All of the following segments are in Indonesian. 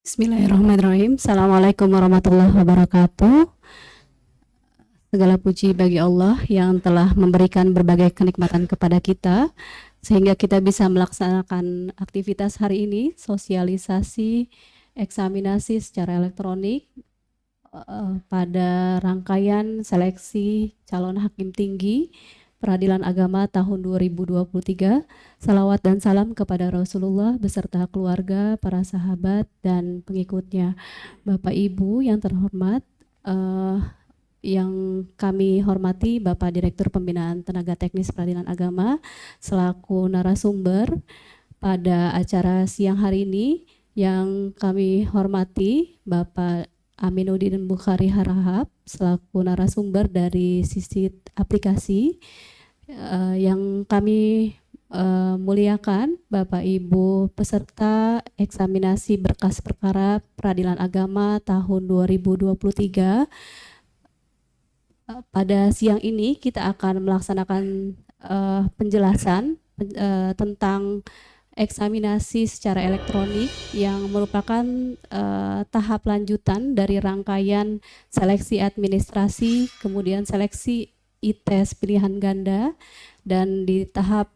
Bismillahirrahmanirrahim. Assalamualaikum warahmatullahi wabarakatuh. Segala puji bagi Allah yang telah memberikan berbagai kenikmatan kepada kita sehingga kita bisa melaksanakan aktivitas hari ini, sosialisasi, eksaminasi secara elektronik pada rangkaian seleksi calon hakim tinggi Peradilan Agama tahun 2023. Salawat dan salam kepada Rasulullah beserta keluarga, para sahabat, dan pengikutnya. Bapak Ibu yang terhormat, yang kami hormati Bapak Direktur Pembinaan Tenaga Teknis Peradilan Agama selaku narasumber pada acara siang hari ini, yang kami hormati Bapak Aminuddin Bukhari Harahap selaku narasumber dari sisi aplikasi, yang kami muliakan Bapak Ibu peserta eksaminasi berkas perkara Peradilan Agama tahun 2023. Pada siang ini kita akan melaksanakan penjelasan tentang eksaminasi secara elektronik yang merupakan tahap lanjutan dari rangkaian seleksi administrasi, kemudian seleksi ITES pilihan ganda, dan di tahap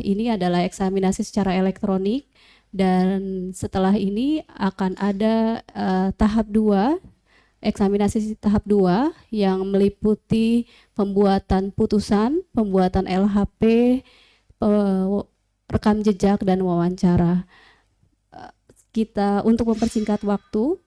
ini adalah eksaminasi secara elektronik, dan setelah ini akan ada tahap 2, eksaminasi tahap 2 yang meliputi pembuatan putusan, pembuatan LHP, rekam jejak, dan wawancara. Kita untuk mempersingkat waktu,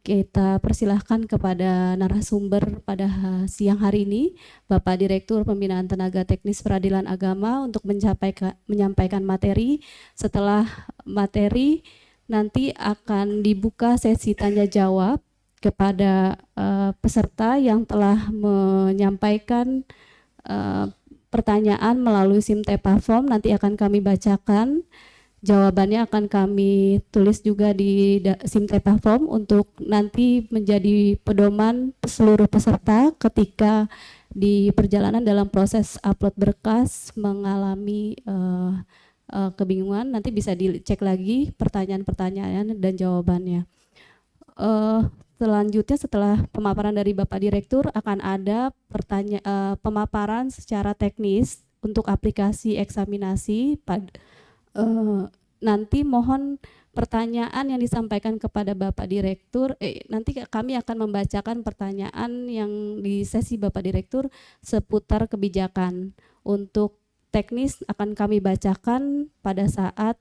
kita persilahkan kepada narasumber pada siang hari ini, Bapak Direktur Pembinaan Tenaga Teknis Peradilan Agama, untuk menyampaikan materi. Setelah materi, nanti akan dibuka sesi tanya jawab kepada peserta yang telah menyampaikan pertanyaan melalui SimTepa Form. Nanti akan kami bacakan, jawabannya akan kami tulis juga di SimTepa Form untuk nanti menjadi pedoman seluruh peserta ketika di perjalanan dalam proses upload berkas mengalami kebingungan. Nanti bisa dicek lagi pertanyaan-pertanyaan dan jawabannya. Selanjutnya setelah pemaparan dari Bapak Direktur akan ada pemaparan secara teknis untuk aplikasi eksaminasi. Nanti mohon pertanyaan yang disampaikan kepada Bapak Direktur, nanti kami akan membacakan pertanyaan yang di sesi Bapak Direktur seputar kebijakan. Untuk teknis akan kami bacakan pada saat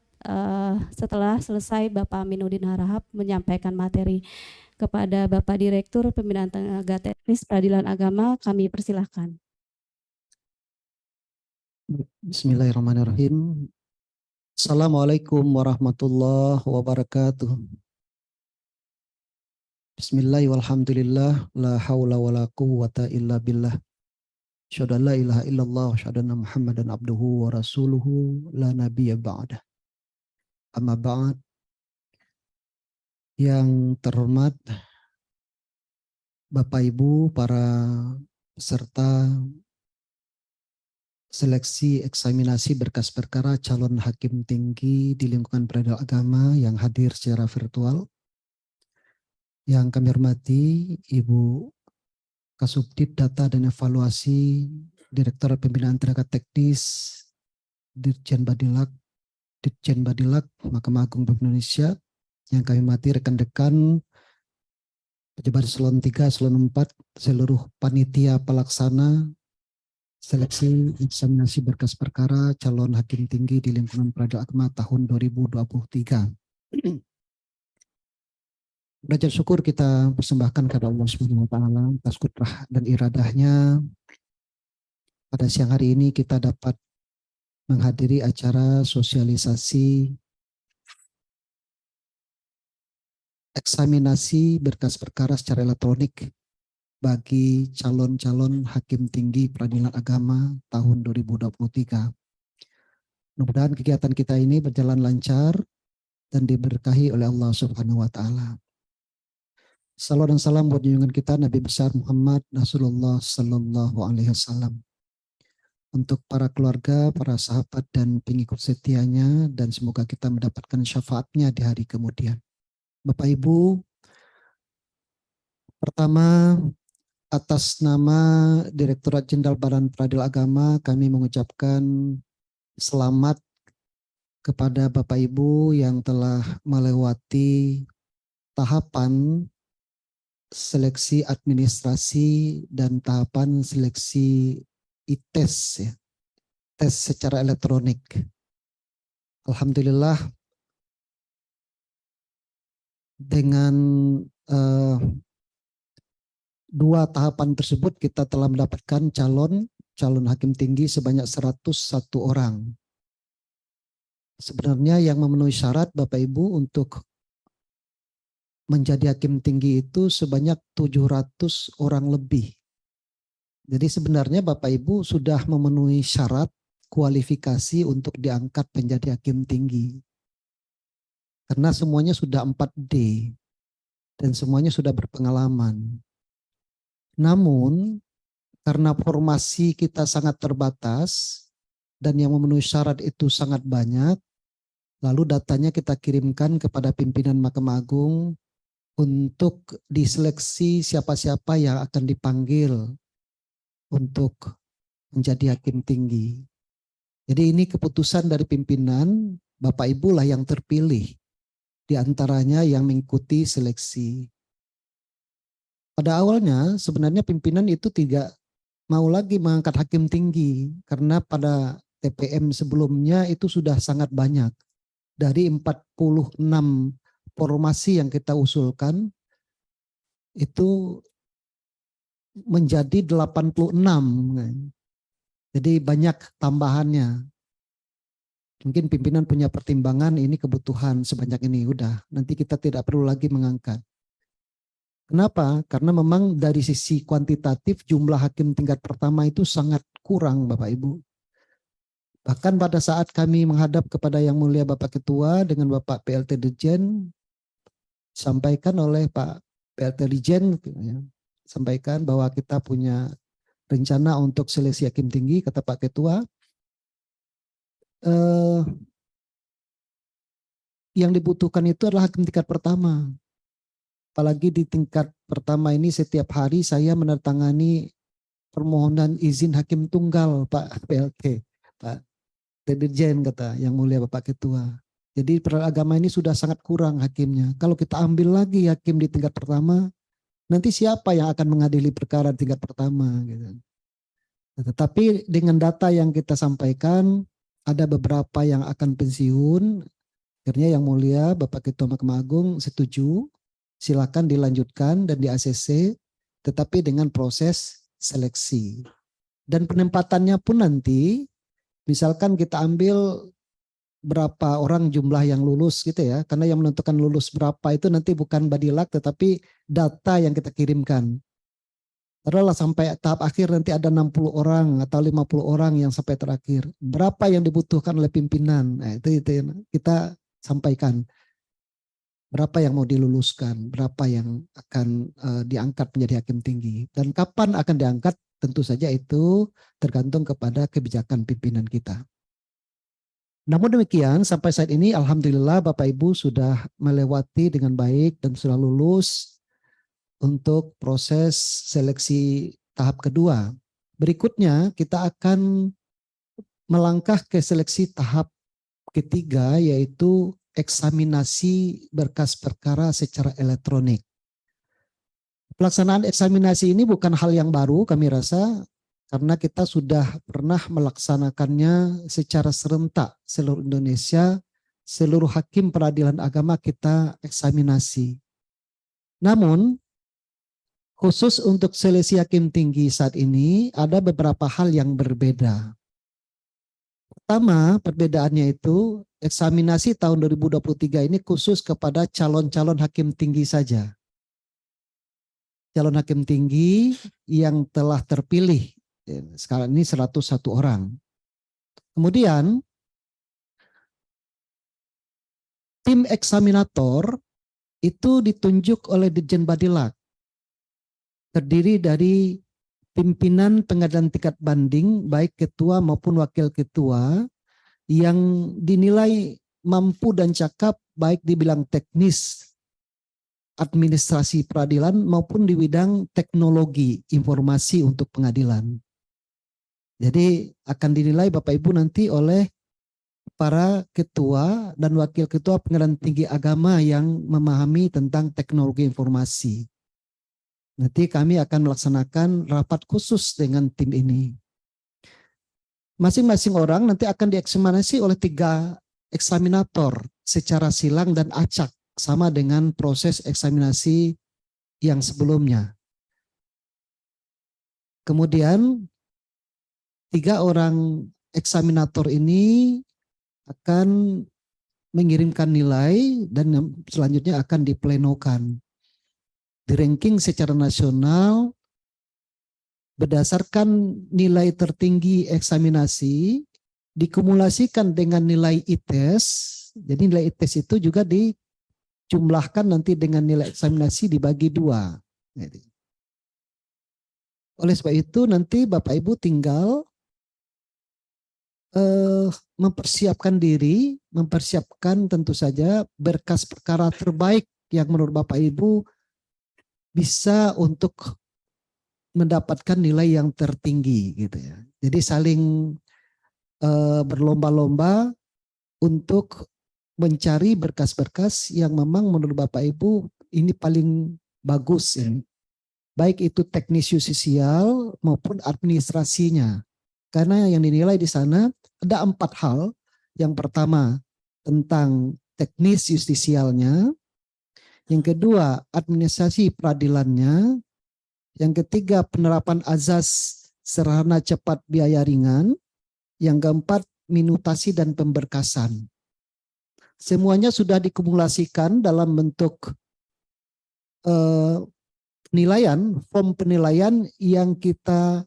setelah selesai Bapak Aminuddin Harahap menyampaikan materi. Kepada Bapak Direktur Pembinaan Tenaga Teknis Peradilan Agama, kami persilahkan. Bismillahirrahmanirrahim. Assalamualaikum warahmatullahi wabarakatuh. Bismillahirrahmanirrahim. La hawla wa la quwwata illa billah. Asyhadu an la ilaha illallah wa asyhadu anna Muhammadan abduhu wa rasuluhu la nabiyya ba'dah. Amma ba'd. Yang terhormat Bapak Ibu para peserta seleksi eksaminasi berkas perkara calon hakim tinggi di lingkungan peradilan agama yang hadir secara virtual. Yang kami hormati Ibu Kasubdit Data dan Evaluasi, Direktur Pembinaan Tenaga Teknis, Ditjen Badilak, Mahkamah Agung Republik Indonesia. Yang kami hormati rekan-rekan pejabat eselon 3, eselon 4, seluruh panitia pelaksana seleksi eksaminasi berkas perkara calon hakim tinggi di lingkungan peradilan agama tahun 2023. Belajar syukur kita persembahkan kepada Allah Subhanahu wa taala atas kudrah dan iradahnya. Pada siang hari ini kita dapat menghadiri acara sosialisasi eksaminasi berkas perkara secara elektronik bagi calon-calon hakim tinggi peradilan agama tahun 2023. Mudah-mudahan kegiatan kita ini berjalan lancar dan diberkahi oleh Allah Subhanahu wa taala. Salawat dan salam buat junjungan kita Nabi besar Muhammad Rasulullah sallallahu alaihi wasallam. Untuk para keluarga, para sahabat dan pengikut setianya, dan semoga kita mendapatkan syafaatnya di hari kemudian. Bapak Ibu, pertama atas nama Direktorat Jenderal Badan Peradilan Agama kami mengucapkan selamat kepada Bapak Ibu yang telah melewati tahapan seleksi administrasi dan tahapan seleksi ITES, ya, tes secara elektronik. Alhamdulillah dengan dua tahapan tersebut kita telah mendapatkan calon hakim tinggi sebanyak 101 orang. Sebenarnya yang memenuhi syarat Bapak Ibu untuk menjadi hakim tinggi itu sebanyak 700 orang lebih. Jadi sebenarnya Bapak Ibu sudah memenuhi syarat kualifikasi untuk diangkat menjadi hakim tinggi. Karena semuanya sudah 4D dan semuanya sudah berpengalaman. Namun karena formasi kita sangat terbatas dan yang memenuhi syarat itu sangat banyak, lalu datanya kita kirimkan kepada pimpinan Mahkamah Agung untuk diseleksi siapa-siapa yang akan dipanggil untuk menjadi hakim tinggi. Jadi ini keputusan dari pimpinan, Bapak Ibu lah yang terpilih di antaranya yang mengikuti seleksi. Pada awalnya sebenarnya pimpinan itu tidak mau lagi mengangkat hakim tinggi karena pada TPM sebelumnya itu sudah sangat banyak. Dari 46 formasi yang kita usulkan itu menjadi 86. Jadi banyak tambahannya. Mungkin pimpinan punya pertimbangan ini kebutuhan sebanyak ini, udah nanti kita tidak perlu lagi mengangkat. Kenapa? Karena memang dari sisi kuantitatif jumlah hakim tingkat pertama itu sangat kurang Bapak Ibu. Bahkan pada saat kami menghadap kepada Yang Mulia Bapak Ketua dengan Bapak PLT Dirjen, sampaikan oleh Pak PLT Dirjen, ya, sampaikan bahwa kita punya rencana untuk seleksi hakim tinggi, kata Pak Ketua. Yang dibutuhkan itu adalah hakim tingkat pertama. Apalagi di tingkat pertama ini setiap hari saya menandatangani permohonan izin hakim tunggal Pak PLT, Pak Dirjen kata Yang Mulia Bapak Ketua. Jadi peradilan agama ini sudah sangat kurang hakimnya. Kalau kita ambil lagi hakim di tingkat pertama, nanti siapa yang akan mengadili perkara di tingkat pertama? Gitu. Tetapi dengan data yang kita sampaikan, ada beberapa yang akan pensiun. Akhirnya Yang Mulia Bapak Ketua Mahkamah Agung setuju, silakan dilanjutkan dan di ACC, tetapi dengan proses seleksi. Dan penempatannya pun nanti, misalkan kita ambil berapa orang jumlah yang lulus gitu ya, karena yang menentukan lulus berapa itu nanti bukan badilak tetapi data yang kita kirimkan. Adalah sampai tahap akhir nanti ada 60 orang atau 50 orang yang sampai terakhir. Berapa yang dibutuhkan oleh pimpinan? Nah, itu kita sampaikan. Berapa yang mau diluluskan, berapa yang akan diangkat menjadi hakim tinggi. Dan kapan akan diangkat tentu saja itu tergantung kepada kebijakan pimpinan kita. Namun demikian sampai saat ini alhamdulillah Bapak Ibu sudah melewati dengan baik dan sudah lulus untuk proses seleksi tahap kedua. Berikutnya kita akan melangkah ke seleksi tahap ketiga yaitu eksaminasi berkas perkara secara elektronik. Pelaksanaan eksaminasi ini bukan hal yang baru kami rasa karena kita sudah pernah melaksanakannya secara serentak seluruh Indonesia, seluruh hakim peradilan agama kita eksaminasi. Namun khusus untuk seleksi hakim tinggi saat ini ada beberapa hal yang berbeda. Pertama, perbedaannya itu eksaminasi tahun 2023 ini khusus kepada calon-calon hakim tinggi saja. Calon hakim tinggi yang telah terpilih, sekarang ini 101 orang. Kemudian, tim eksaminator itu ditunjuk oleh Dirjen Badilak. Terdiri dari pimpinan pengadilan tingkat banding, baik ketua maupun wakil ketua, yang dinilai mampu dan cakap baik di bidang teknis administrasi peradilan maupun di bidang teknologi informasi untuk pengadilan. Jadi akan dinilai Bapak Ibu nanti oleh para ketua dan wakil ketua pengadilan tinggi agama yang memahami tentang teknologi informasi. Nanti kami akan melaksanakan rapat khusus dengan tim ini. Masing-masing orang nanti akan dieksaminasi oleh 3 eksaminator secara silang dan acak, sama dengan proses eksaminasi yang sebelumnya. Kemudian 3 orang eksaminator ini akan mengirimkan nilai dan selanjutnya akan diplenokan. Di ranking secara nasional berdasarkan nilai tertinggi eksaminasi dikumulasikan dengan nilai ITES. Jadi nilai ITES itu juga dijumlahkan nanti dengan nilai eksaminasi dibagi 2. Oleh sebab itu nanti Bapak Ibu tinggal mempersiapkan diri, mempersiapkan tentu saja berkas perkara terbaik yang menurut Bapak Ibu bisa untuk mendapatkan nilai yang tertinggi gitu ya. Jadi saling berlomba-lomba untuk mencari berkas-berkas yang memang menurut Bapak Ibu ini paling bagus ini. Baik itu teknis yusisial maupun administrasinya. Karena yang dinilai di sana ada 4 hal. Yang pertama tentang teknis justisialnya. Yang kedua administrasi peradilannya. Yang ketiga penerapan azas sederhana cepat biaya ringan. Yang keempat minutasi dan pemberkasan. Semuanya sudah dikumulasikan dalam bentuk penilaian, form penilaian yang kita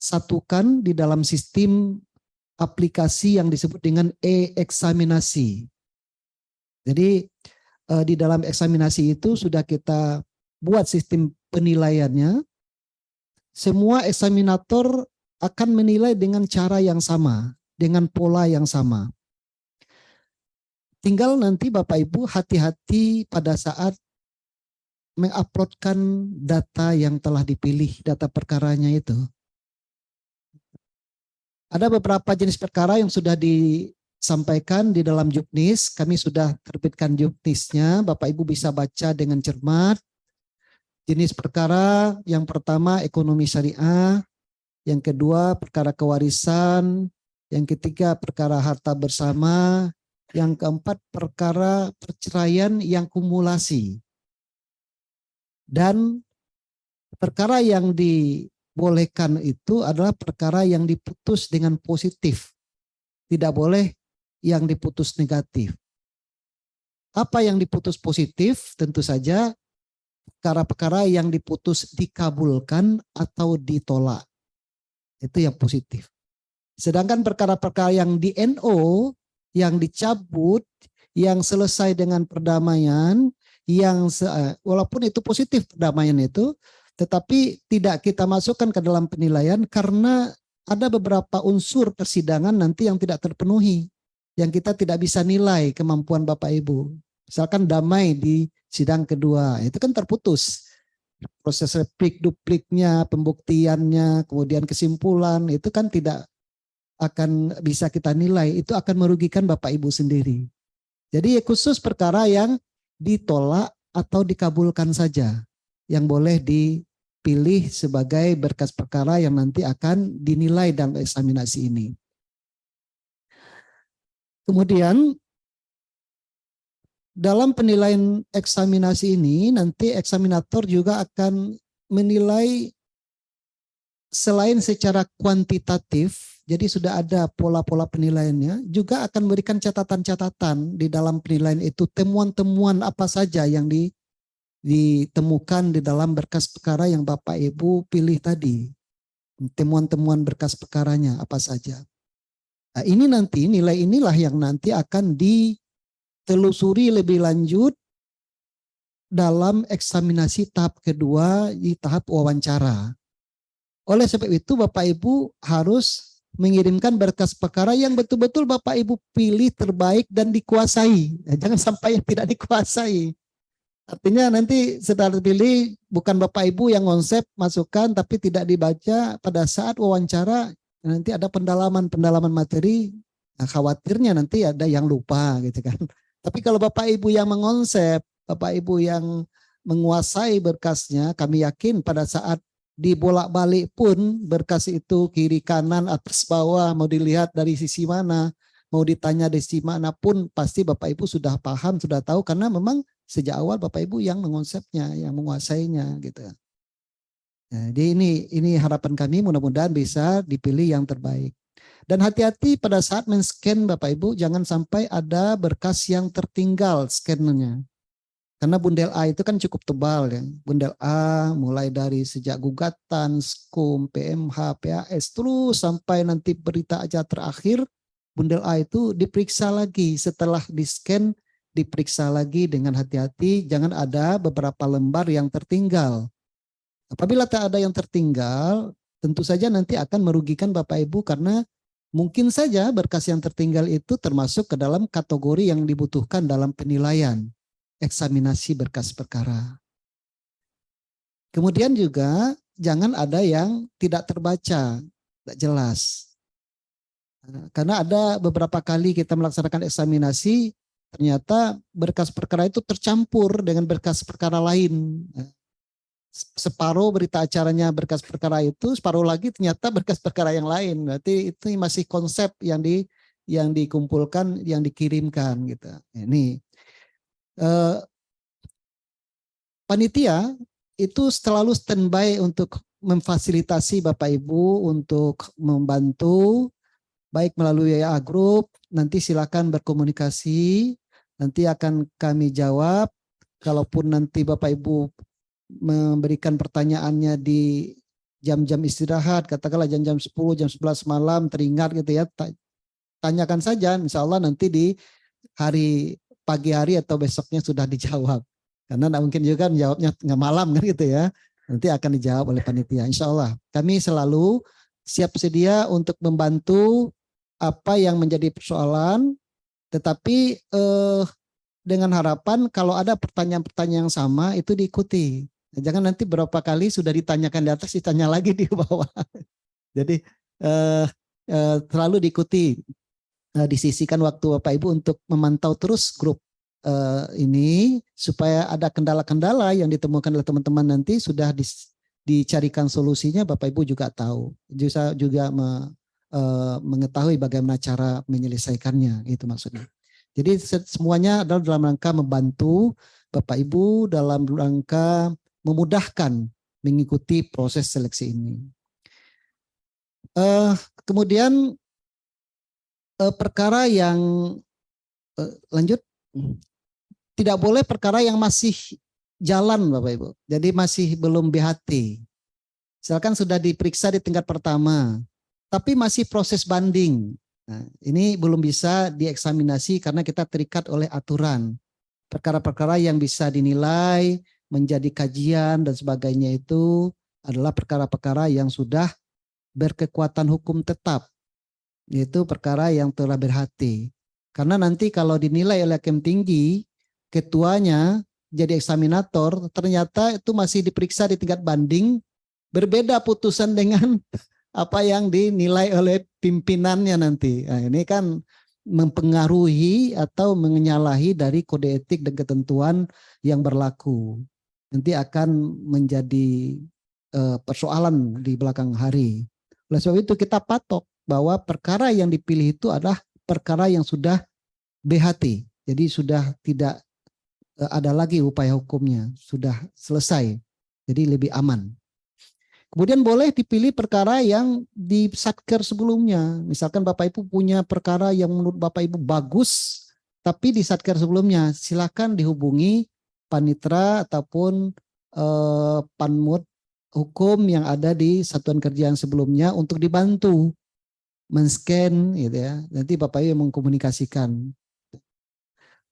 satukan di dalam sistem aplikasi yang disebut dengan e-eksaminasi. Jadi di dalam eksaminasi itu sudah kita buat sistem penilaiannya. Semua eksaminator akan menilai dengan cara yang sama, dengan pola yang sama. Tinggal nanti Bapak Ibu hati-hati pada saat menguploadkan data yang telah dipilih, data perkaranya itu. Ada beberapa jenis perkara yang sudah disampaikan di dalam juknis. Kami sudah terbitkan juknisnya. Bapak Ibu bisa baca dengan cermat. Jenis perkara yang pertama ekonomi syariah. Yang kedua perkara kewarisan. Yang ketiga perkara harta bersama. Yang keempat perkara perceraian yang kumulasi. Dan perkara yang dibolehkan itu adalah perkara yang diputus dengan positif. Tidak boleh yang diputus negatif. Apa yang diputus positif? Tentu saja perkara-perkara yang diputus dikabulkan atau ditolak. Itu yang positif. Sedangkan perkara-perkara yang di NO, yang dicabut, yang selesai dengan perdamaian, yang walaupun itu positif perdamaian itu, tetapi tidak kita masukkan ke dalam penilaian karena ada beberapa unsur persidangan nanti yang tidak terpenuhi, yang kita tidak bisa nilai kemampuan Bapak Ibu. Misalkan damai di sidang kedua, itu kan terputus. Proses replik dupliknya, pembuktiannya, kemudian kesimpulan, itu kan tidak akan bisa kita nilai, itu akan merugikan Bapak Ibu sendiri. Jadi khusus perkara yang ditolak atau dikabulkan saja yang boleh dipilih sebagai berkas perkara yang nanti akan dinilai dalam eksaminasi ini. Kemudian dalam penilaian eksaminasi ini nanti eksaminator juga akan menilai selain secara kuantitatif, jadi sudah ada pola-pola penilaiannya, juga akan memberikan catatan-catatan di dalam penilaian itu, temuan-temuan apa saja yang ditemukan di dalam berkas perkara yang Bapak Ibu pilih tadi. Temuan-temuan berkas perkaranya apa saja. Nah, ini nanti nilai inilah yang nanti akan ditelusuri lebih lanjut dalam eksaminasi tahap kedua di tahap wawancara. Oleh sebab itu Bapak Ibu harus mengirimkan berkas perkara yang betul-betul Bapak Ibu pilih terbaik dan dikuasai. Jangan sampai yang tidak dikuasai. Artinya nanti setelah terpilih bukan Bapak Ibu yang konsep masukan tapi tidak dibaca pada saat wawancara, nanti ada pendalaman materi. Nah, khawatirnya nanti ada yang lupa gitu kan. Tapi kalau Bapak Ibu yang mengonsep, Bapak Ibu yang menguasai berkasnya, kami yakin pada saat dibolak-balik pun berkas itu kiri kanan atas bawah mau dilihat dari sisi mana, mau ditanya dari sisi mana pun pasti Bapak Ibu sudah paham, sudah tahu karena memang sejak awal Bapak Ibu yang mengonsepnya, yang menguasainya gitu. Jadi ini harapan kami mudah-mudahan bisa dipilih yang terbaik. Dan hati-hati pada saat men-scan Bapak Ibu, jangan sampai ada berkas yang tertinggal scannernya. Karena bundel A itu kan cukup tebal ya. Bundel A mulai dari sejak gugatan, SKUM, PMH, PAS, terus sampai nanti berita acara terakhir, bundel A itu diperiksa lagi setelah di-scan, diperiksa lagi dengan hati-hati, jangan ada beberapa lembar yang tertinggal. Apabila tak ada yang tertinggal, tentu saja nanti akan merugikan Bapak Ibu karena mungkin saja berkas yang tertinggal itu termasuk ke dalam kategori yang dibutuhkan dalam penilaian eksaminasi berkas perkara. Kemudian juga jangan ada yang tidak terbaca, tidak jelas. Karena ada beberapa kali kita melaksanakan eksaminasi, ternyata berkas perkara itu tercampur dengan berkas perkara lain. Separuh berita acaranya berkas perkara itu, separuh lagi ternyata berkas perkara yang lain. Berarti itu masih konsep yang dikumpulkan, yang dikirimkan gitu. Ini panitia itu selalu standby untuk memfasilitasi Bapak Ibu untuk membantu baik melalui WA Group. Nanti silakan berkomunikasi, nanti akan kami jawab. Kalaupun nanti Bapak Ibu memberikan pertanyaannya di jam-jam istirahat, katakanlah jam-jam 10, jam 11 malam teringat gitu ya, tanyakan saja, insya Allah nanti di pagi hari atau besoknya sudah dijawab. Karena tidak mungkin juga menjawabnya nggak malam kan gitu ya, nanti akan dijawab oleh panitia. Insya Allah kami selalu siap sedia untuk membantu apa yang menjadi persoalan, tetapi dengan harapan kalau ada pertanyaan-pertanyaan yang sama itu diikuti. Jangan nanti berapa kali sudah ditanyakan di atas, ditanya lagi di bawah. Jadi selalu diikuti, disisihkan waktu Bapak Ibu untuk memantau terus grup ini supaya ada kendala-kendala yang ditemukan oleh teman-teman nanti sudah dicarikan solusinya, Bapak Ibu juga tahu. Juga mengetahui bagaimana cara menyelesaikannya, itu maksudnya. Jadi semuanya adalah dalam rangka membantu Bapak Ibu dalam rangka memudahkan mengikuti proses seleksi ini. Kemudian perkara yang lanjut, tidak boleh perkara yang masih jalan Bapak Ibu. Jadi masih belum BHT. Misalkan sudah diperiksa di tingkat pertama, tapi masih proses banding. Nah, ini belum bisa dieksaminasi karena kita terikat oleh aturan. Perkara-perkara yang bisa dinilai menjadi kajian dan sebagainya itu adalah perkara-perkara yang sudah berkekuatan hukum tetap, yaitu perkara yang telah BHT. Karena nanti kalau dinilai oleh hakim tinggi, ketuanya jadi eksaminator, ternyata itu masih diperiksa di tingkat banding, berbeda putusan dengan apa yang dinilai oleh pimpinannya nanti. Nah, ini kan mempengaruhi atau menyalahi dari kode etik dan ketentuan yang berlaku. Nanti akan menjadi persoalan di belakang hari. Oleh sebab itu kita patok bahwa perkara yang dipilih itu adalah perkara yang sudah BHT. Jadi sudah tidak ada lagi upaya hukumnya, sudah selesai. Jadi lebih aman. Kemudian boleh dipilih perkara yang di satker sebelumnya. Misalkan Bapak Ibu punya perkara yang menurut Bapak Ibu bagus, tapi di satker sebelumnya, silakan dihubungi panitra ataupun panmut hukum yang ada di satuan kerja yang sebelumnya untuk dibantu men-scan gitu ya. Nanti Bapak Ibu mengkomunikasikan.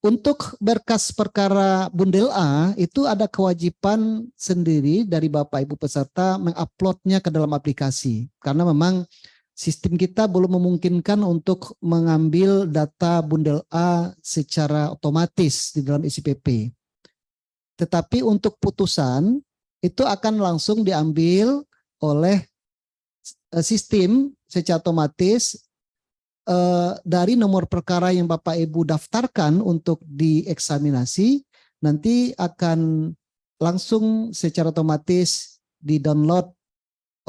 Untuk berkas perkara bundel A itu ada kewajiban sendiri dari Bapak Ibu peserta menguploadnya ke dalam aplikasi. Karena memang sistem kita belum memungkinkan untuk mengambil data bundel A secara otomatis di dalam SIPP. Tetapi untuk putusan itu akan langsung diambil oleh sistem secara otomatis dari nomor perkara yang Bapak Ibu daftarkan untuk dieksaminasi, nanti akan langsung secara otomatis di-download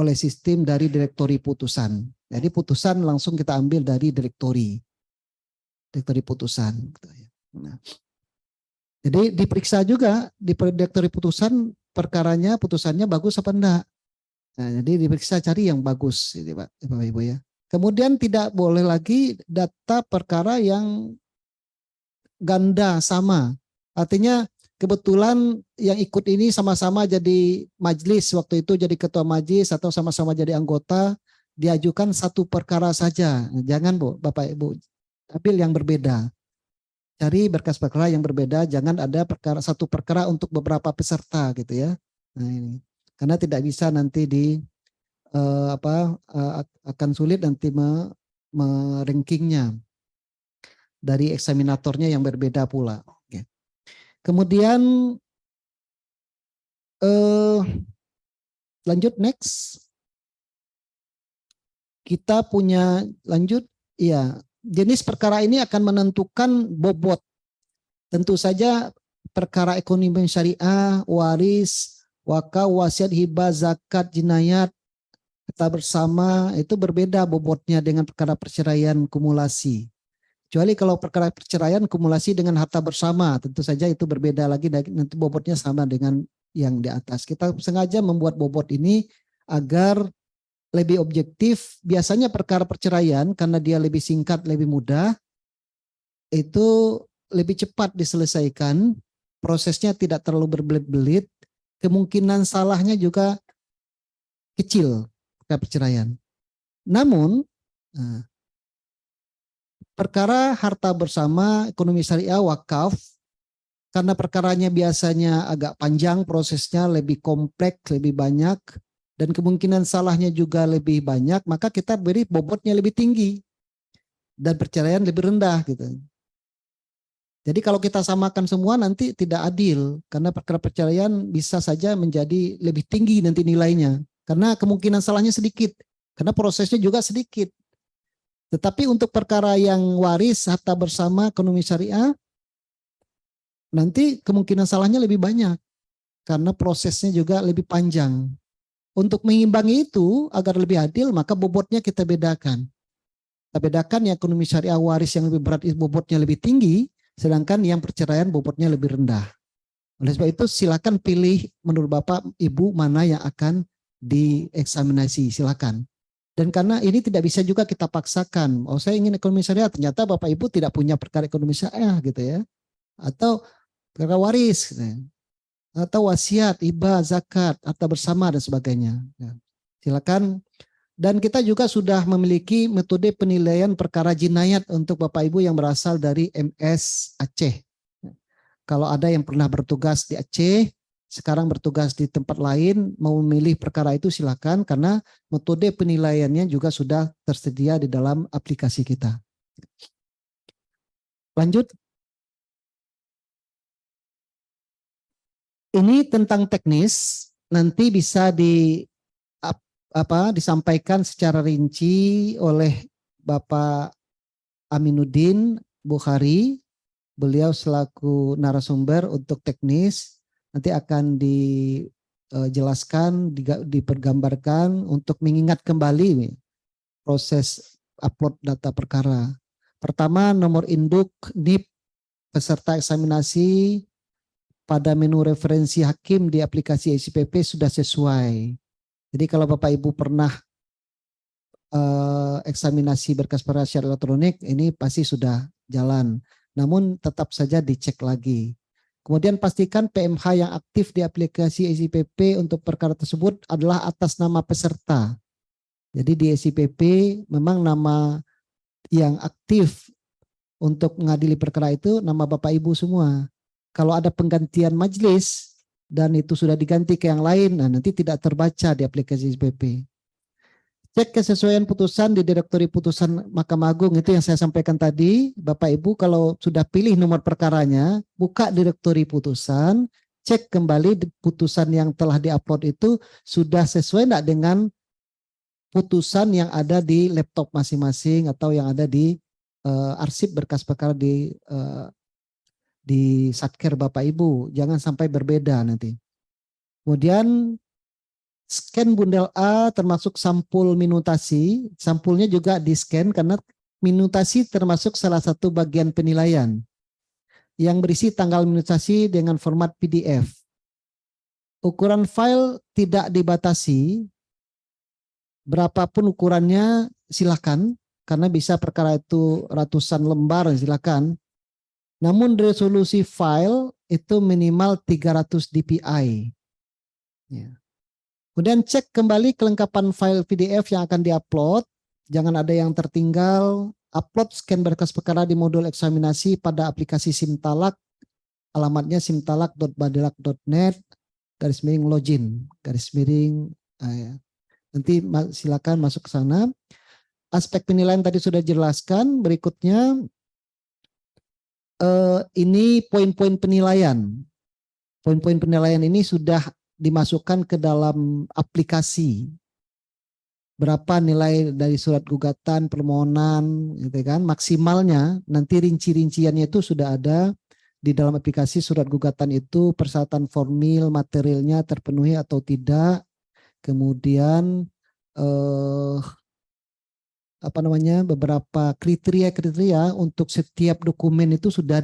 oleh sistem dari direktori putusan. Jadi putusan langsung kita ambil dari direktori putusan. Nah, jadi diperiksa juga di direktori putusan perkaranya, putusannya bagus apa enggak. Nah, jadi diperiksa cari yang bagus, ini Pak, Bapak Ibu ya. Kemudian tidak boleh lagi data perkara yang ganda sama. Artinya kebetulan yang ikut ini sama-sama jadi majelis waktu itu, jadi ketua majelis atau sama-sama jadi anggota, diajukan satu perkara saja. Jangan Bu, Bapak Ibu, ambil yang berbeda. Cari berkas perkara yang berbeda, jangan ada satu perkara untuk beberapa peserta gitu ya. Nah ini, karena tidak bisa nanti akan sulit nanti merankingnya dari eksaminatornya yang berbeda pula. Oke. Kemudian lanjut next. Kita punya lanjut, ya jenis perkara ini akan menentukan bobot. Tentu saja perkara ekonomi syariah, waris, wakaf, wasiat, hibah, zakat, jinayat, harta bersama itu berbeda bobotnya dengan perkara perceraian kumulasi. Kecuali kalau perkara perceraian kumulasi dengan harta bersama, tentu saja itu berbeda lagi, nanti bobotnya sama dengan yang di atas. Kita sengaja membuat bobot ini agar lebih objektif. Biasanya perkara perceraian karena dia lebih singkat, lebih mudah, itu lebih cepat diselesaikan, prosesnya tidak terlalu berbelit-belit, kemungkinan salahnya juga kecil. Perceraian. Namun perkara harta bersama, ekonomi syariah, wakaf, karena perkaranya biasanya agak panjang, prosesnya lebih kompleks, lebih banyak, dan kemungkinan salahnya juga lebih banyak, maka kita beri bobotnya lebih tinggi dan perceraian lebih rendah gitu. Jadi kalau kita samakan semua nanti tidak adil, karena perkara perceraian bisa saja menjadi lebih tinggi nanti nilainya. Karena kemungkinan salahnya sedikit, karena prosesnya juga sedikit. Tetapi untuk perkara yang waris, harta bersama, ekonomi syariah, nanti kemungkinan salahnya lebih banyak, karena prosesnya juga lebih panjang. Untuk mengimbangi itu, agar lebih adil, maka bobotnya kita bedakan. Kita bedakan yang ekonomi syariah waris yang lebih berat, bobotnya lebih tinggi, sedangkan yang perceraian bobotnya lebih rendah. Oleh sebab itu silakan pilih menurut Bapak Ibu mana yang akan dieksaminasi, silakan. Dan karena ini tidak bisa juga kita paksakan, oh saya ingin ekonomi syariah, ternyata Bapak Ibu tidak punya perkara ekonomi syariah gitu ya, atau perkara waris, gitu ya, atau wasiat, hibah, zakat, harta bersama dan sebagainya. Ya. Silakan. Dan kita juga sudah memiliki metode penilaian perkara jinayat untuk Bapak Ibu yang berasal dari MS Aceh. Kalau ada yang pernah bertugas di Aceh, sekarang bertugas di tempat lain, mau memilih perkara itu silakan, karena metode penilaiannya juga sudah tersedia di dalam aplikasi kita. Lanjut. Ini tentang teknis, nanti bisa disampaikan secara rinci oleh Bapak Aminuddin Bukhari. Beliau selaku narasumber untuk teknis nanti akan dijelaskan, dipergambarkan untuk mengingat kembali proses upload data perkara. Pertama, nomor induk NIP peserta eksaminasi pada menu referensi hakim di aplikasi SIPP sudah sesuai. Jadi kalau Bapak Ibu pernah eksaminasi berkas perkara secara elektronik, ini pasti sudah jalan. Namun tetap saja dicek lagi. Kemudian pastikan PMH yang aktif di aplikasi SIPP untuk perkara tersebut adalah atas nama peserta. Jadi di SIPP memang nama yang aktif untuk mengadili perkara itu nama Bapak Ibu semua. Kalau ada penggantian majelis dan itu sudah diganti ke yang lain, nah nanti tidak terbaca di aplikasi SIPP. Cek kesesuaian putusan di direktori putusan Mahkamah Agung, itu yang saya sampaikan tadi. Bapak Ibu kalau sudah pilih nomor perkaranya, buka direktori putusan, cek kembali putusan yang telah diupload itu sudah sesuai enggak dengan putusan yang ada di laptop masing-masing atau yang ada di arsip berkas perkara di Satker Bapak Ibu. Jangan sampai berbeda nanti. Kemudian scan bundel A termasuk sampul minutasi. Sampulnya juga di-scan karena minutasi termasuk salah satu bagian penilaian yang berisi tanggal minutasi dengan format PDF. Ukuran file tidak dibatasi. Berapapun ukurannya silakan, karena bisa perkara itu ratusan lembar silakan. Namun resolusi file itu minimal 300 dpi. Ya. Kemudian cek kembali kelengkapan file PDF yang akan diupload. Jangan ada yang tertinggal. Upload scan berkas perkara di modul eksaminasi pada aplikasi Simtalak. Alamatnya simtalak.badelak.net /login ya. Nanti silakan masuk ke sana. Aspek penilaian tadi sudah jelaskan. Berikutnya ini poin-poin penilaian. Poin-poin penilaian ini sudah dimasukkan ke dalam aplikasi. Berapa nilai dari surat gugatan, permohonan, gitu kan? Maksimalnya nanti rinci-rinciannya itu sudah ada di dalam aplikasi surat gugatan itu, persyaratan formil, materialnya terpenuhi atau tidak. Kemudian beberapa kriteria untuk setiap dokumen itu sudah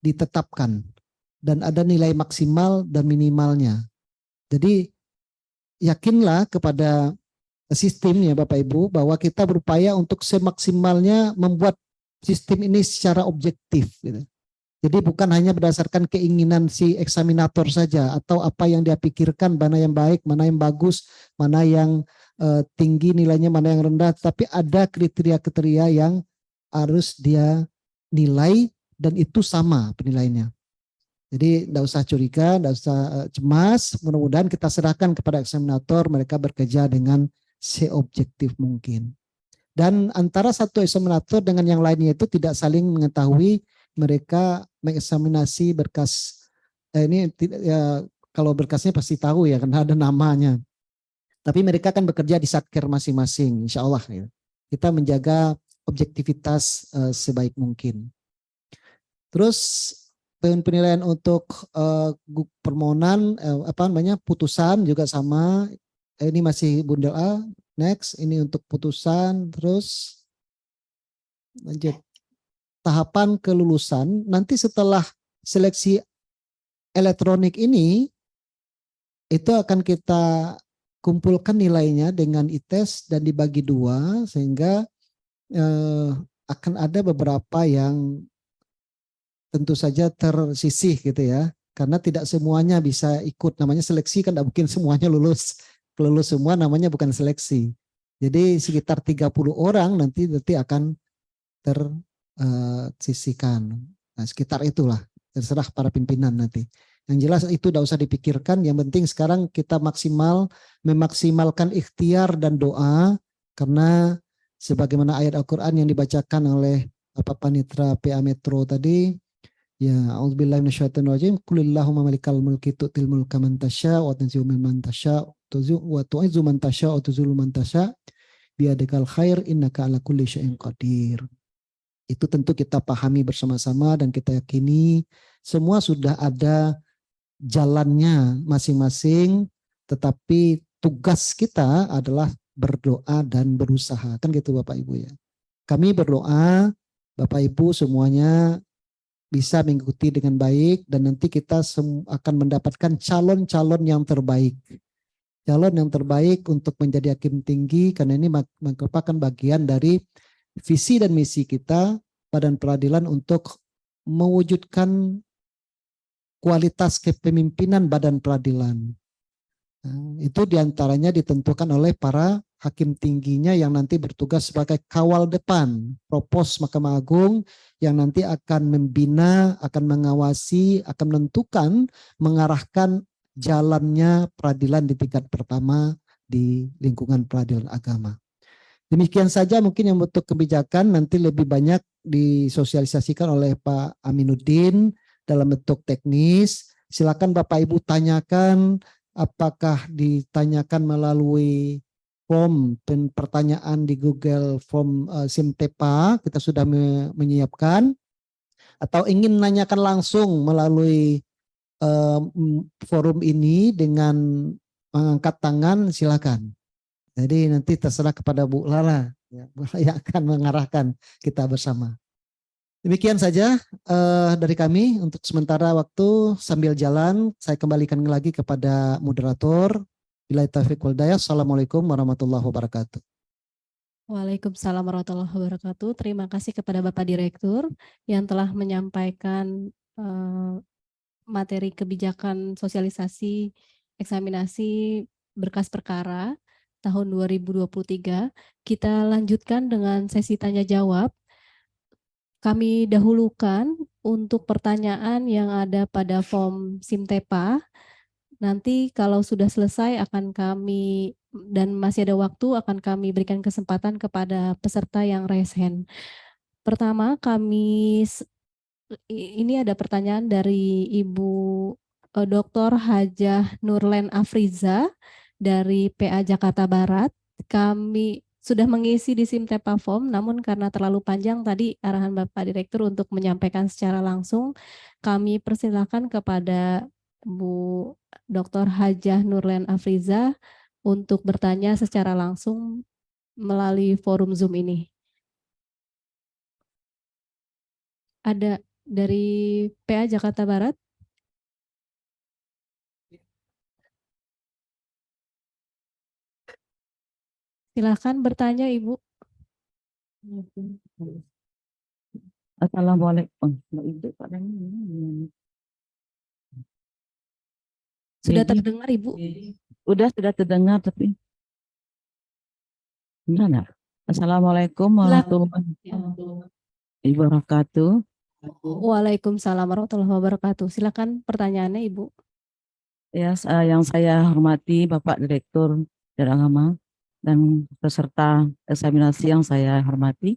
ditetapkan dan ada nilai maksimal dan minimalnya. Jadi yakinlah kepada sistem ya Bapak Ibu bahwa kita berupaya untuk semaksimalnya membuat sistem ini secara objektif gitu. Jadi bukan hanya berdasarkan keinginan si eksaminator saja atau apa yang dia pikirkan, mana yang baik, mana yang bagus, mana yang tinggi nilainya, mana yang rendah, tapi ada kriteria-kriteria yang harus dia nilai dan itu sama penilaiannya. Jadi tidak usah curiga, tidak usah cemas, mudah-mudahan kita serahkan kepada eksaminator, mereka bekerja dengan seobjektif mungkin. Dan antara satu eksaminator dengan yang lainnya itu tidak saling mengetahui. Mereka mengeksaminasi berkas ini ya, kalau berkasnya pasti tahu ya karena ada namanya. Tapi mereka akan bekerja di satker masing-masing, insya Allah. Ya. Kita menjaga objektivitas sebaik mungkin. Terus penilaian untuk permohonan putusan juga sama. Ini masih bundel A. Next, ini untuk putusan. Terus lanjut. Tahapan kelulusan, nanti setelah seleksi elektronik ini, itu akan kita kumpulkan nilainya dengan ITES dan dibagi 2, sehingga akan ada beberapa yang tentu saja tersisih gitu ya, karena tidak semuanya bisa ikut, namanya seleksi kan tidak mungkin semuanya lulus semua, namanya bukan seleksi. Jadi sekitar 30 orang nanti akan tersisihkan. Nah, sekitar itulah, terserah para pimpinan nanti. Yang jelas itu tidak usah dipikirkan, yang penting sekarang kita memaksimalkan ikhtiar dan doa, karena sebagaimana ayat Al-Quran yang dibacakan oleh Bapak Panitra PA Metro tadi, ya a'udzubillahi minasyaitonirrajim, qulillahumma malikal mulki tu'til mulka man tasya wa tanzi'u mimman tasya wa tu'izzu man tasya wa tuzillu man tasya biyadikal khair innaka ala kulli syai'in qadir. Itu tentu kita pahami bersama-sama dan kita yakini semua sudah ada jalannya masing-masing, tetapi tugas kita adalah berdoa dan berusaha. Kan gitu Bapak Ibu ya. Kami berdoa Bapak Ibu semuanya bisa mengikuti dengan baik dan nanti kita akan mendapatkan calon-calon yang terbaik. Calon yang terbaik untuk menjadi hakim tinggi, karena ini merupakan bagian dari visi dan misi kita Badan Peradilan untuk mewujudkan kualitas kepemimpinan Badan Peradilan. Nah, itu diantaranya ditentukan oleh para hakim tingginya yang nanti bertugas sebagai kawal depan Propos Mahkamah Agung yang nanti akan membina, akan mengawasi, akan menentukan, mengarahkan jalannya peradilan di tingkat pertama di lingkungan peradilan agama. Demikian saja mungkin yang bentuk kebijakan nanti lebih banyak disosialisasikan oleh Pak Aminuddin dalam bentuk teknis. Silakan Bapak Ibu tanyakan, apakah ditanyakan melalui form pertanyaan di Google Form Simtepa, kita sudah menyiapkan, atau ingin menanyakan langsung melalui forum ini dengan mengangkat tangan, silakan. Jadi nanti terserah kepada Bu Lala ya, yang akan mengarahkan kita bersama. Demikian saja dari kami untuk sementara waktu. Sambil jalan saya kembalikan lagi kepada moderator. Billahi taufiq wal hidayah. Assalamualaikum warahmatullahi wabarakatuh. Waalaikumsalam warahmatullahi wabarakatuh. Terima kasih kepada Bapak Direktur yang telah menyampaikan materi kebijakan sosialisasi eksaminasi berkas perkara tahun 2023. Kita lanjutkan dengan sesi tanya jawab. Kami dahulukan untuk pertanyaan yang ada pada form Simtepa. Nanti kalau sudah selesai akan kami dan masih ada waktu akan kami berikan kesempatan kepada peserta yang raise hand. Pertama ini ada pertanyaan dari Ibu Dr. Hajah Nurlen Afriza dari PA Jakarta Barat. Kami sudah mengisi di Simtepa form, namun karena terlalu panjang tadi arahan Bapak Direktur untuk menyampaikan secara langsung, kami persilakan kepada Bu Dr. Hajah Nurlen Afriza untuk bertanya secara langsung melalui forum Zoom ini. Ada dari PA Jakarta Barat. Silakan bertanya, Ibu. Assalamualaikum. Sudah Jadi, terdengar, Ibu? sudah terdengar tapi enggak enggak. Assalamualaikum warahmatullahi wabarakatuh. Waalaikumsalam warahmatullahi wabarakatuh. Silakan pertanyaannya, Ibu. Ya, yang saya hormati Bapak Direktur dan Agama dan peserta eksaminasi yang saya hormati.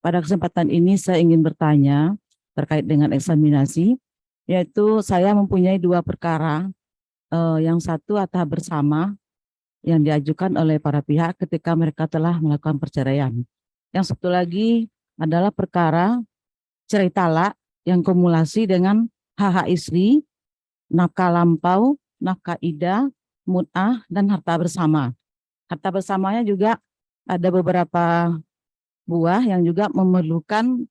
Pada kesempatan ini saya ingin bertanya terkait dengan eksaminasi, yaitu saya mempunyai dua perkara. Yang satu atas bersama yang diajukan oleh para pihak ketika mereka telah melakukan perceraian. Yang satu lagi adalah perkara cerai talak yang kumulasi dengan hak istri, nafkah lampau, nafkah ida, mut'ah, dan harta bersama. Harta bersamanya juga ada beberapa buah yang juga memerlukan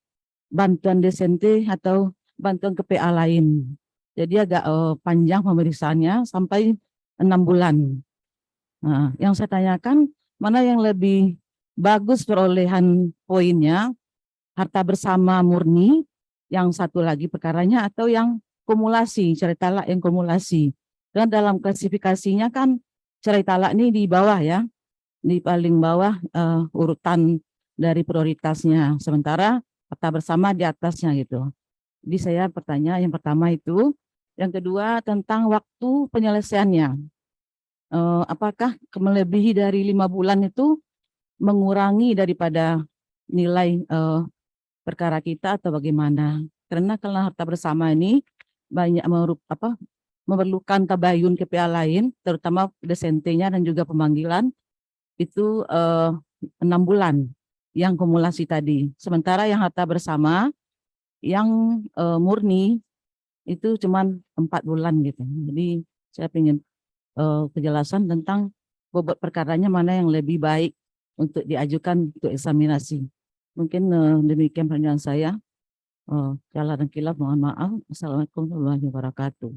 bantuan DSNT atau bantuan ke PA lain. Jadi agak panjang pemeriksaannya sampai 6 bulan. Nah, yang saya tanyakan mana yang lebih bagus perolehan poinnya, harta bersama murni, yang satu lagi perkaranya atau yang kumulasi, cerai talak yang kumulasi. Dan dalam klasifikasinya kan cerai talak ini di bawah ya, di paling bawah urutan dari prioritasnya, sementara harta bersama di atasnya gitu. Jadi saya bertanya yang pertama itu. Yang kedua tentang waktu penyelesaiannya. Apakah melebihi dari 5 bulan itu mengurangi daripada nilai perkara kita atau bagaimana? Karena kalau harta bersama ini banyak memerlukan tabayun ke pihak lain, terutama DSNT-nya dan juga pemanggilan, itu 6 bulan yang kumulasi tadi. Sementara yang harta bersama, yang murni, itu cuma 4 bulan gitu. Jadi saya ingin kejelasan tentang bobot perkaranya mana yang lebih baik untuk diajukan untuk eksaminasi. Mungkin demikian pertanyaan saya. Salah dan kilaf mohon maaf. Assalamualaikum warahmatullahi wabarakatuh.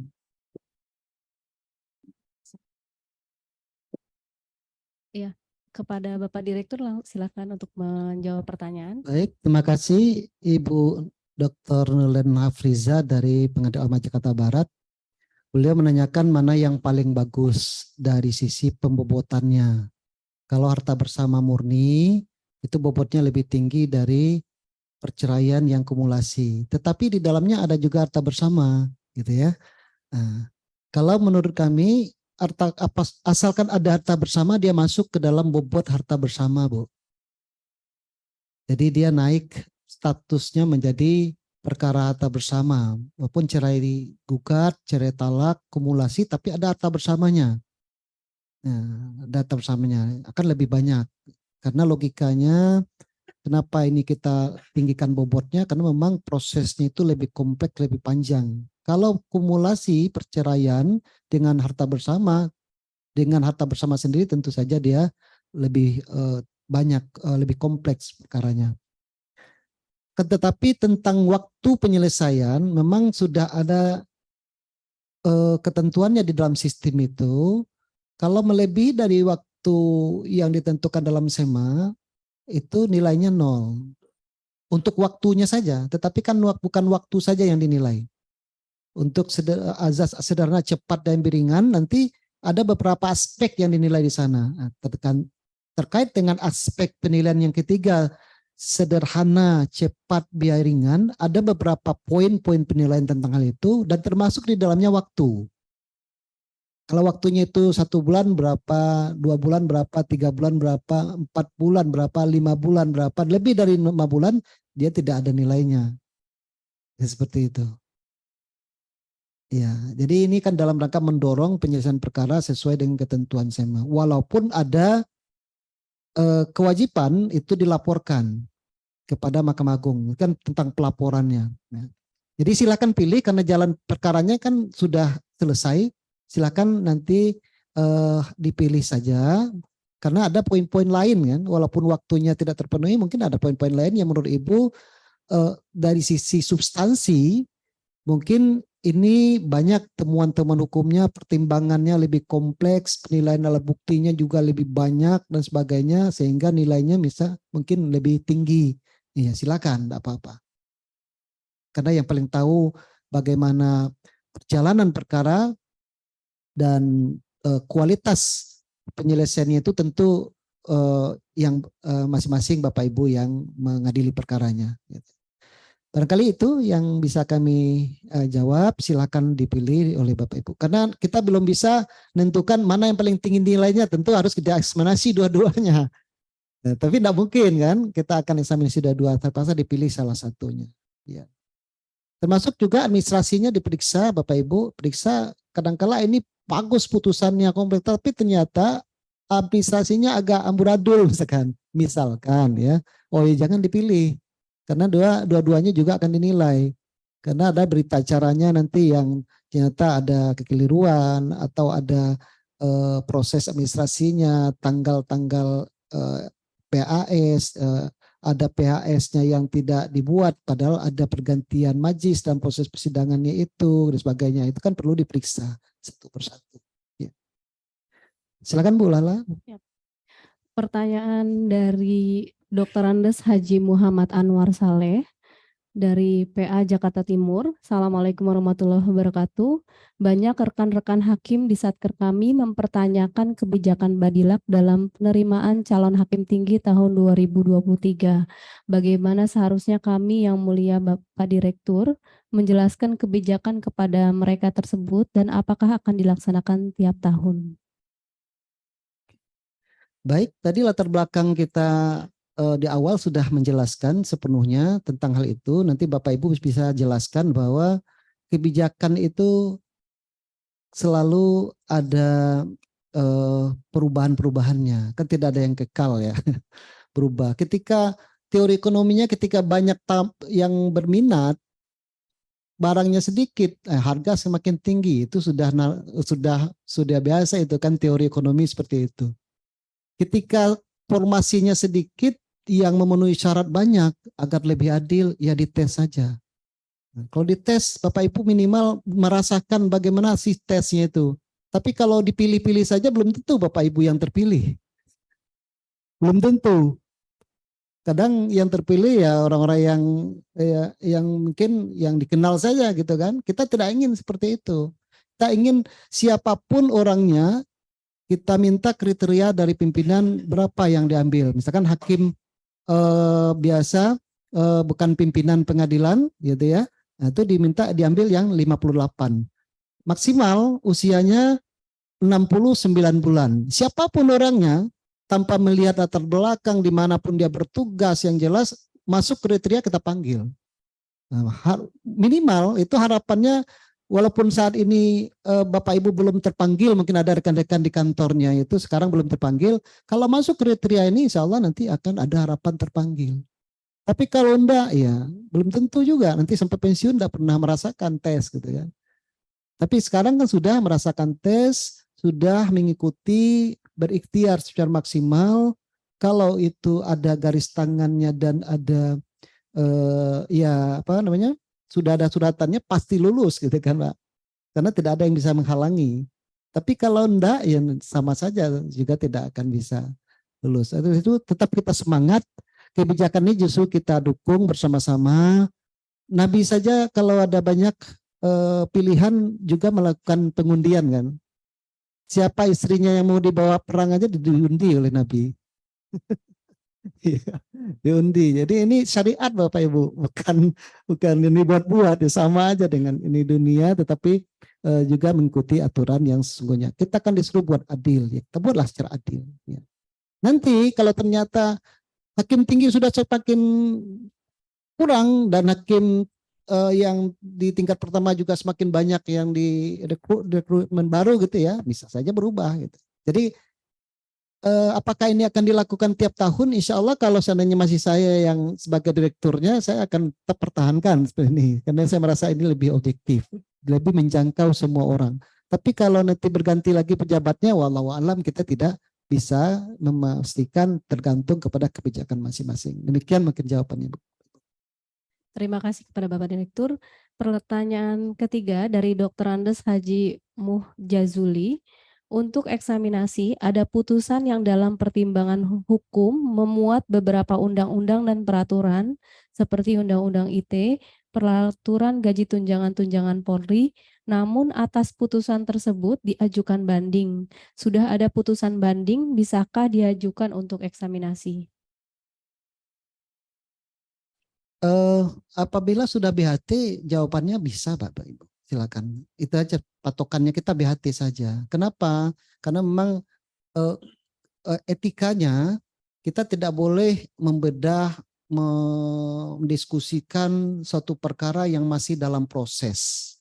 Iya, kepada Bapak Direktur silakan untuk menjawab pertanyaan. Baik, terima kasih Ibu Dr. Nurlen Hafriza dari Pengadilan Agama Jakarta Barat. Beliau menanyakan mana yang paling bagus dari sisi pembobotannya. Kalau harta bersama murni, itu bobotnya lebih tinggi dari perceraian yang kumulasi. Tetapi di dalamnya ada juga harta bersama, gitu ya. Nah, kalau menurut kami, asalkan ada harta bersama, dia masuk ke dalam bobot harta bersama, Bu. Jadi dia naik statusnya menjadi perkara harta bersama, walaupun cerai gugat, cerai talak, kumulasi, tapi ada harta bersamanya. Nah, ada harta bersamanya akan lebih banyak. Karena logikanya, kenapa ini kita tinggikan bobotnya? Karena memang prosesnya itu lebih kompleks, lebih panjang. Kalau kumulasi perceraian dengan harta bersama sendiri tentu saja dia lebih banyak, lebih kompleks perkaranya. Tetapi tentang waktu penyelesaian memang sudah ada ketentuannya di dalam sistem itu. Kalau melebihi dari waktu yang ditentukan dalam SEMA itu nilainya 0 untuk waktunya saja. Tetapi kan bukan waktu saja yang dinilai. Untuk azas sederhana, cepat dan ringan, nanti ada beberapa aspek yang dinilai di sana. Terkait dengan aspek penilaian yang ketiga, sederhana, cepat, biaya ringan, ada beberapa poin-poin penilaian tentang hal itu dan termasuk di dalamnya waktu. Kalau waktunya itu 1 bulan berapa, 2 bulan berapa, 3 bulan berapa, 4 bulan berapa, 5 bulan berapa, lebih dari 5 bulan dia tidak ada nilainya. Ya, seperti itu. Ya, jadi ini kan dalam rangka mendorong penyelesaian perkara sesuai dengan ketentuan SEMA. Walaupun ada kewajiban itu dilaporkan kepada Mahkamah Agung, kan tentang pelaporannya. Ya. Jadi silakan pilih karena jalan perkaranya kan sudah selesai. Silakan nanti dipilih saja karena ada poin-poin lain kan, walaupun waktunya tidak terpenuhi mungkin ada poin-poin lain yang menurut Ibu dari sisi substansi mungkin ini banyak temuan-temuan hukumnya, pertimbangannya lebih kompleks, penilaian alat buktinya juga lebih banyak dan sebagainya sehingga nilainya bisa mungkin lebih tinggi. Iya, silakan, tidak apa-apa. Karena yang paling tahu bagaimana perjalanan perkara dan kualitas penyelesaiannya itu tentu yang masing-masing Bapak Ibu yang mengadili perkaranya. Barangkali itu yang bisa kami jawab, silakan dipilih oleh Bapak Ibu. Karena kita belum bisa menentukan mana yang paling tinggi nilainya, tentu harus kita eksaminasi dua-duanya. Nah, tapi tidak mungkin kan, kita akan eksaminasi dua-dua, terpaksa dipilih salah satunya. Ya. Termasuk juga administrasinya diperiksa, Bapak Ibu, periksa kadangkala ini bagus putusannya kompleks, tapi ternyata administrasinya agak amburadul misalkan ya. Oh ya jangan dipilih, karena dua-duanya juga akan dinilai. Karena ada berita acaranya nanti yang ternyata ada kekeliruan atau ada proses administrasinya, tanggal-tanggal PAS, ada PHS-nya yang tidak dibuat padahal ada pergantian majlis dalam proses persidangannya itu dan sebagainya. Itu kan perlu diperiksa satu persatu. Ya. Silakan Bu Lala. Pertanyaan dari Dr. Andes Haji Muhammad Anwar Saleh dari PA Jakarta Timur. Assalamualaikum warahmatullahi wabarakatuh. Banyak rekan-rekan hakim di Satker kami mempertanyakan kebijakan Badilak dalam penerimaan calon hakim tinggi tahun 2023. Bagaimana seharusnya kami yang mulia Bapak Direktur menjelaskan kebijakan kepada mereka tersebut dan apakah akan dilaksanakan tiap tahun? Baik, tadi latar belakang kita di awal sudah menjelaskan sepenuhnya tentang hal itu. Nanti Bapak Ibu bisa jelaskan bahwa kebijakan itu selalu ada perubahan-perubahannya. Kan tidak ada yang kekal ya, berubah. Ketika teori ekonominya ketika banyak yang berminat, barangnya sedikit, harga semakin tinggi. Itu sudah biasa itu kan teori ekonomi seperti itu. Ketika formasinya sedikit, yang memenuhi syarat banyak agar lebih adil, ya dites saja. Nah, kalau dites, Bapak Ibu minimal merasakan bagaimana sih tesnya itu. Tapi kalau dipilih-pilih saja belum tentu Bapak Ibu yang terpilih. Belum tentu. Kadang yang terpilih ya orang-orang yang mungkin yang dikenal saja gitu kan. Kita tidak ingin seperti itu. Kita ingin siapapun orangnya, kita minta kriteria dari pimpinan berapa yang diambil. Misalkan hakim biasa bukan pimpinan pengadilan gitu ya. Nah, itu diambil yang 58. Maksimal usianya 69 bulan. Siapapun orangnya tanpa melihat latar belakang dimanapun dia bertugas yang jelas masuk kriteria kita panggil. Minimal itu harapannya, walaupun saat ini Bapak Ibu belum terpanggil, mungkin ada rekan-rekan di kantornya itu sekarang belum terpanggil, kalau masuk kriteria ini insya Allah nanti akan ada harapan terpanggil. Tapi kalau enggak ya belum tentu juga, nanti sampai pensiun enggak pernah merasakan tes gitu kan. Tapi sekarang kan sudah merasakan tes, sudah mengikuti, berikhtiar secara maksimal. Kalau itu ada garis tangannya dan ada ya apa namanya, sudah ada suratannya, pasti lulus gitu kan Pak. Karena tidak ada yang bisa menghalangi. Tapi kalau enggak ya sama saja juga tidak akan bisa lulus. Itu tetap kita semangat. Kebijakan ini justru kita dukung bersama-sama. Nabi saja kalau ada banyak pilihan juga melakukan pengundian kan. Siapa istrinya yang mau dibawa perang aja diundi oleh Nabi. Diundi. Jadi ini syariat Bapak Ibu, bukan ini buat-buat, ya sama aja dengan ini dunia, tetapi juga mengikuti aturan yang sesungguhnya. Kita kan disuruh buat adil, ya. Kita buatlah secara adil. Ya. Nanti kalau ternyata hakim tinggi sudah semakin kurang dan hakim yang di tingkat pertama juga semakin banyak yang di rekrutmen baru gitu ya, bisa saja berubah gitu. Jadi apakah ini akan dilakukan tiap tahun? Insya Allah kalau seandainya masih saya yang sebagai direkturnya, saya akan tetap pertahankan seperti ini. Karena saya merasa ini lebih objektif, lebih menjangkau semua orang. Tapi kalau nanti berganti lagi pejabatnya, wallahu alam kita tidak bisa memastikan, tergantung kepada kebijakan masing-masing. Demikian mungkin jawabannya. Terima kasih kepada Bapak Direktur. Pertanyaan ketiga dari Dr. Andes Haji Muhjazuli. Untuk eksaminasi, ada putusan yang dalam pertimbangan hukum memuat beberapa undang-undang dan peraturan seperti Undang-Undang ITE, Peraturan Gaji Tunjangan-Tunjangan Polri, namun atas putusan tersebut diajukan banding. Sudah ada putusan banding, bisakah diajukan untuk eksaminasi? Apabila sudah BHT, jawabannya bisa Bapak Ibu. Silakan. Itu aja patokannya, kita BHT saja. Kenapa? Karena memang etikanya kita tidak boleh membedah, mendiskusikan suatu perkara yang masih dalam proses.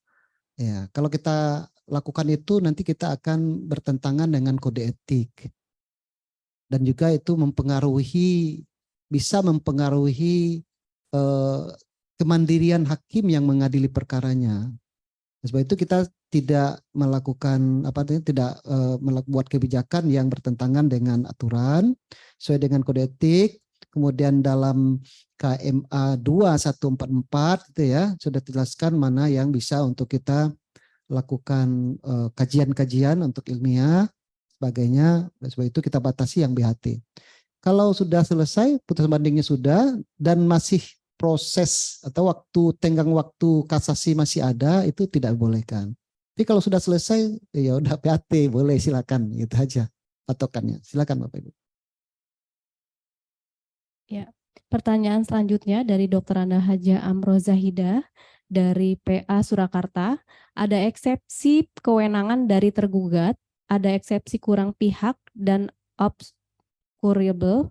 Ya, kalau kita lakukan itu nanti kita akan bertentangan dengan kode etik. Dan juga itu bisa mempengaruhi kemandirian hakim yang mengadili perkaranya. Sebab itu kita tidak melakukan tidak membuat kebijakan yang bertentangan dengan aturan sesuai dengan kode etik. Kemudian dalam KMA 2144 itu ya sudah dijelaskan mana yang bisa untuk kita lakukan kajian-kajian untuk ilmiah sebagainya. Sebab itu kita batasi yang BHT. Kalau sudah selesai, putusan bandingnya sudah, dan masih proses atau tenggang waktu kasasi masih ada, itu tidak dibolehkan. Tapi kalau sudah selesai, ya udah BHT, boleh silakan, itu aja patokannya. Silakan Bapak Ibu. Ya, pertanyaan selanjutnya dari Dr. Anda Haja Amro Zahidah dari PA Surakarta. Ada eksepsi kewenangan dari tergugat, ada eksepsi kurang pihak dan occurrible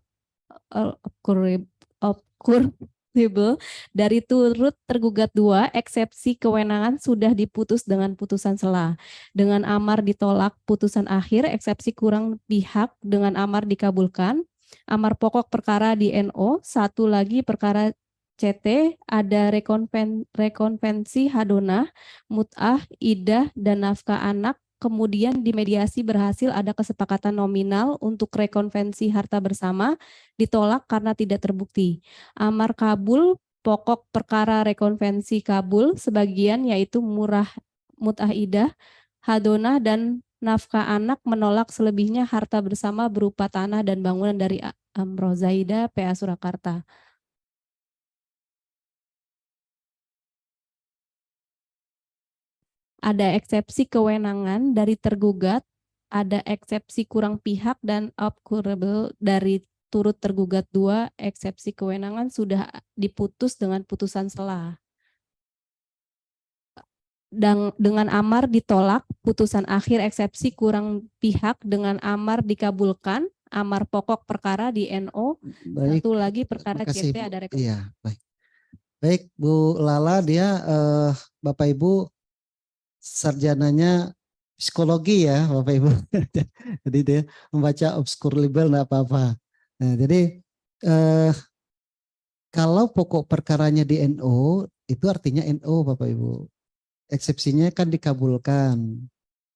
dari turut tergugat 2, eksepsi kewenangan sudah diputus dengan putusan sela. Dengan amar ditolak putusan akhir, eksepsi kurang pihak dengan amar dikabulkan. Amar pokok perkara di NO, satu lagi perkara CT, ada rekonvensi hadonah, mut'ah, idah, dan nafkah anak. Kemudian di mediasi berhasil ada kesepakatan nominal untuk rekonvensi harta bersama, ditolak karena tidak terbukti. Amar kabul, pokok perkara rekonvensi kabul, sebagian yaitu mut'ah idah, hadonah, dan nafkah anak, menolak selebihnya harta bersama berupa tanah dan bangunan dari Amro Zahidah, PA Surakarta. Ada eksepsi kewenangan dari tergugat, ada eksepsi kurang pihak dan occurrible dari turut tergugat 2, eksepsi kewenangan sudah diputus dengan putusan sela. Dan dengan amar ditolak, putusan akhir eksepsi kurang pihak dengan amar dikabulkan, amar pokok perkara di NO, Baik. satu lagi perkara Makasih, CT Bu. ada rekomendasi. Iya, baik. Baik, Bu Lala, dia Bapak Ibu sarjananya psikologi ya Bapak Ibu. Jadi dia membaca obscure libel enggak apa-apa. Nah, jadi kalau pokok perkaranya di NO itu artinya NO Bapak Ibu. Eksepsinya kan dikabulkan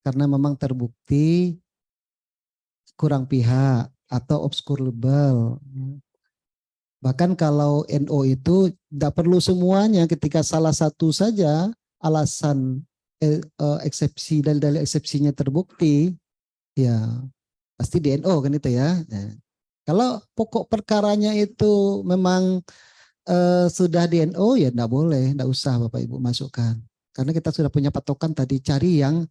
karena memang terbukti kurang pihak atau obscure libel. Bahkan kalau NO itu tidak perlu semuanya, ketika salah satu saja alasan eksepsi, dalil-dalil eksepsinya terbukti, ya pasti di NO kan itu ya. Nah, kalau pokok perkaranya itu memang sudah di NO ya tidak boleh, tidak usah Bapak Ibu masukkan. Karena kita sudah punya patokan tadi, cari yang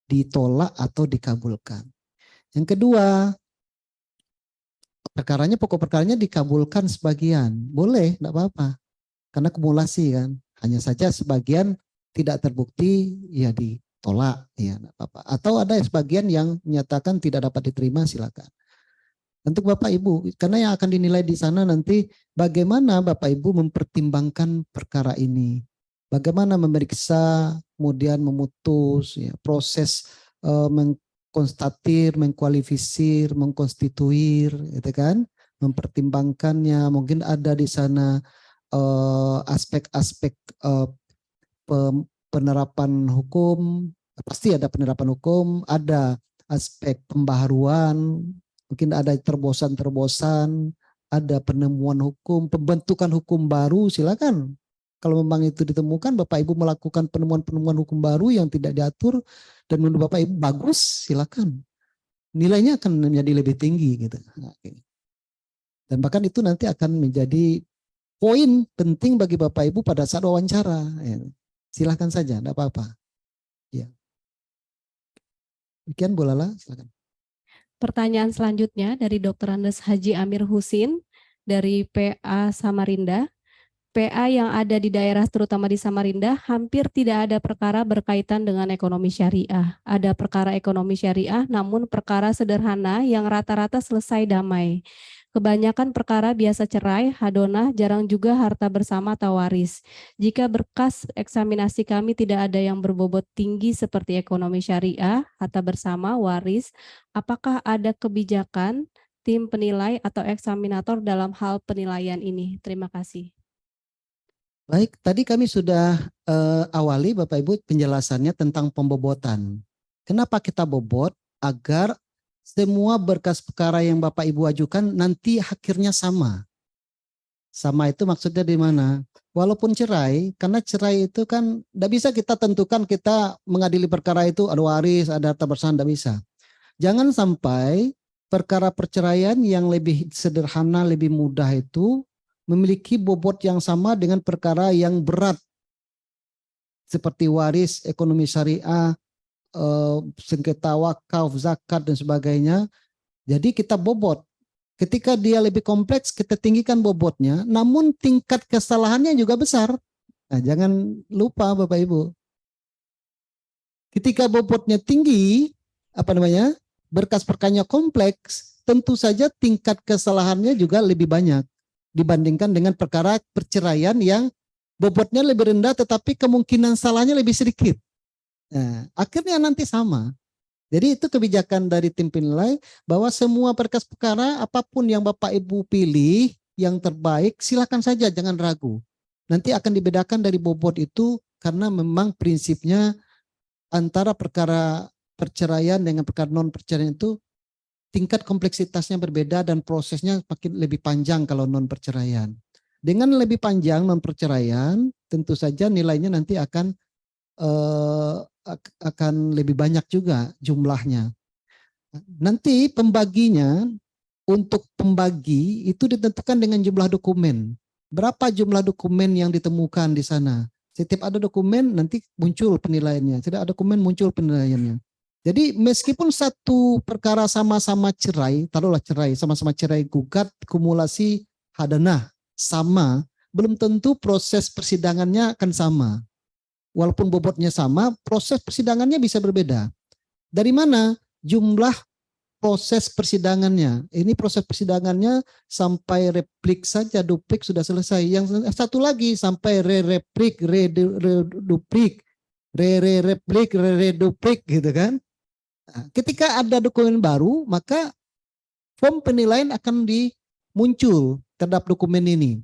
ditolak atau dikabulkan. Yang kedua, pokok perkaranya dikabulkan sebagian. Boleh, tidak apa-apa. Karena kumulasi kan. Hanya saja sebagian tidak terbukti, ya ditolak. Ya, tidak apa-apa. Atau ada sebagian yang menyatakan tidak dapat diterima, silakan. Untuk Bapak Ibu, karena yang akan dinilai di sana nanti bagaimana Bapak Ibu mempertimbangkan perkara ini. Bagaimana memeriksa, kemudian memutus, ya, proses mengkonstatir, mengkualifisir, mengkonstituir, gitu kan, mempertimbangkannya. Mungkin ada di sana aspek-aspek penerapan hukum, pasti ada penerapan hukum, ada aspek pembaharuan, mungkin ada terbosan-terbosan, ada penemuan hukum, pembentukan hukum baru, silakan. Kalau memang itu ditemukan, Bapak Ibu melakukan penemuan-penemuan hukum baru yang tidak diatur dan menurut Bapak Ibu bagus, silakan. Nilainya akan menjadi lebih tinggi gitu. Dan bahkan itu nanti akan menjadi poin penting bagi Bapak Ibu pada saat wawancara. Silakan saja, tidak apa-apa. Ya. Demikian Bu Lala, silakan. Pertanyaan selanjutnya dari Dr. Andes Haji Amir Husin dari PA Samarinda. PA yang ada di daerah terutama di Samarinda hampir tidak ada perkara berkaitan dengan ekonomi syariah. Ada perkara ekonomi syariah namun perkara sederhana yang rata-rata selesai damai. Kebanyakan perkara biasa cerai, hadonah, jarang juga harta bersama atau waris. Jika berkas eksaminasi kami tidak ada yang berbobot tinggi seperti ekonomi syariah, harta bersama, waris, apakah ada kebijakan tim penilai atau eksaminator dalam hal penilaian ini? Terima kasih. Baik, tadi kami sudah awali Bapak Ibu penjelasannya tentang pembobotan. Kenapa kita bobot? Agar semua berkas perkara yang Bapak Ibu ajukan nanti akhirnya sama. Sama itu maksudnya di mana? Walaupun cerai, karena cerai itu kan tidak bisa kita tentukan kita mengadili perkara itu ada waris, ada harta bersama, tidak bisa. Jangan sampai perkara perceraian yang lebih sederhana, lebih mudah itu memiliki bobot yang sama dengan perkara yang berat seperti waris, ekonomi syariah, sengketa wakaf, zakat dan sebagainya. Jadi kita bobot. Ketika dia lebih kompleks, kita tinggikan bobotnya, namun tingkat kesalahannya juga besar. Nah, jangan lupa Bapak Ibu. Ketika bobotnya tinggi, berkas perkaranya kompleks, tentu saja tingkat kesalahannya juga lebih banyak dibandingkan dengan perkara perceraian yang bobotnya lebih rendah tetapi kemungkinan salahnya lebih sedikit. Nah, akhirnya nanti sama. Jadi itu kebijakan dari tim penilai bahwa semua berkas perkara apapun yang Bapak Ibu pilih yang terbaik silakan saja, jangan ragu. Nanti akan dibedakan dari bobot itu karena memang prinsipnya antara perkara perceraian dengan perkara non perceraian itu tingkat kompleksitasnya berbeda dan prosesnya makin lebih panjang kalau non perceraian. Dengan lebih panjang non perceraian, tentu saja nilainya nanti akan lebih banyak juga jumlahnya. Nanti pembaginya, untuk pembagi itu ditentukan dengan jumlah dokumen. Berapa jumlah dokumen yang ditemukan di sana? Setiap ada dokumen nanti muncul penilaiannya. Tidak ada dokumen muncul penilaiannya. Jadi meskipun satu perkara sama-sama cerai, taruhlah cerai, sama-sama cerai gugat, kumulasi, hadanah, sama, belum tentu proses persidangannya akan sama. Walaupun bobotnya sama, proses persidangannya bisa berbeda. Dari mana? Jumlah proses persidangannya. Ini proses persidangannya sampai replik saja, duplik sudah selesai. Yang satu lagi sampai re-replik, re-duplik, re-replik, re-duplik gitu kan. Nah, ketika ada dokumen baru, maka form penilaian akan muncul terhadap dokumen ini.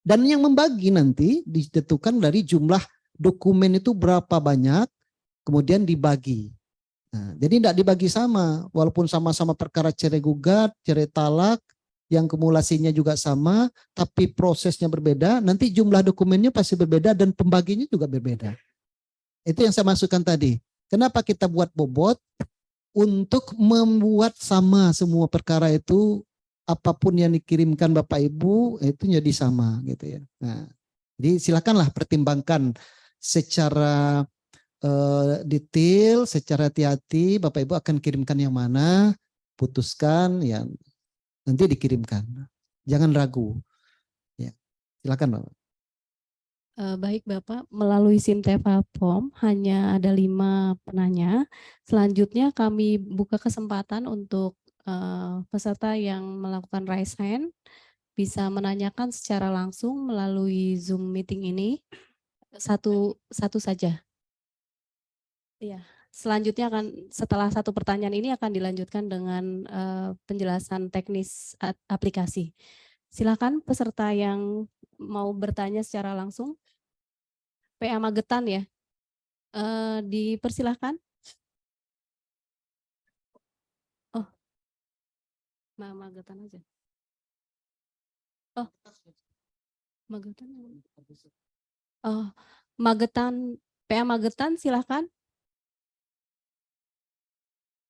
Dan yang membagi nanti ditentukan dari jumlah dokumen itu berapa banyak, kemudian dibagi. Nah, jadi tidak dibagi sama, walaupun sama-sama perkara cerai gugat, cerai talak, yang kumulasinya juga sama, tapi prosesnya berbeda, nanti jumlah dokumennya pasti berbeda dan pembagiannya juga berbeda. Itu yang saya masukkan tadi. Kenapa kita buat bobot? Untuk membuat sama semua perkara itu, apapun yang dikirimkan Bapak Ibu, itu jadi sama gitu ya. Nah, jadi silakanlah pertimbangkan secara detail, secara hati-hati, Bapak Ibu akan kirimkan yang mana, putuskan, ya nanti dikirimkan. Jangan ragu. Ya, silakan Bapak. Baik Bapak, melalui Sintefa Form hanya ada 5 penanya. Selanjutnya kami buka kesempatan untuk peserta yang melakukan raise hand bisa menanyakan secara langsung melalui Zoom meeting ini. Satu saja. Iya, selanjutnya setelah satu pertanyaan ini akan dilanjutkan dengan penjelasan teknis aplikasi. Silakan peserta yang mau bertanya secara langsung. PA Magetan ya, dipersilahkan. Oh, Magetan aja. Oh, Magetan. Oh, Magetan, PA Magetan silahkan.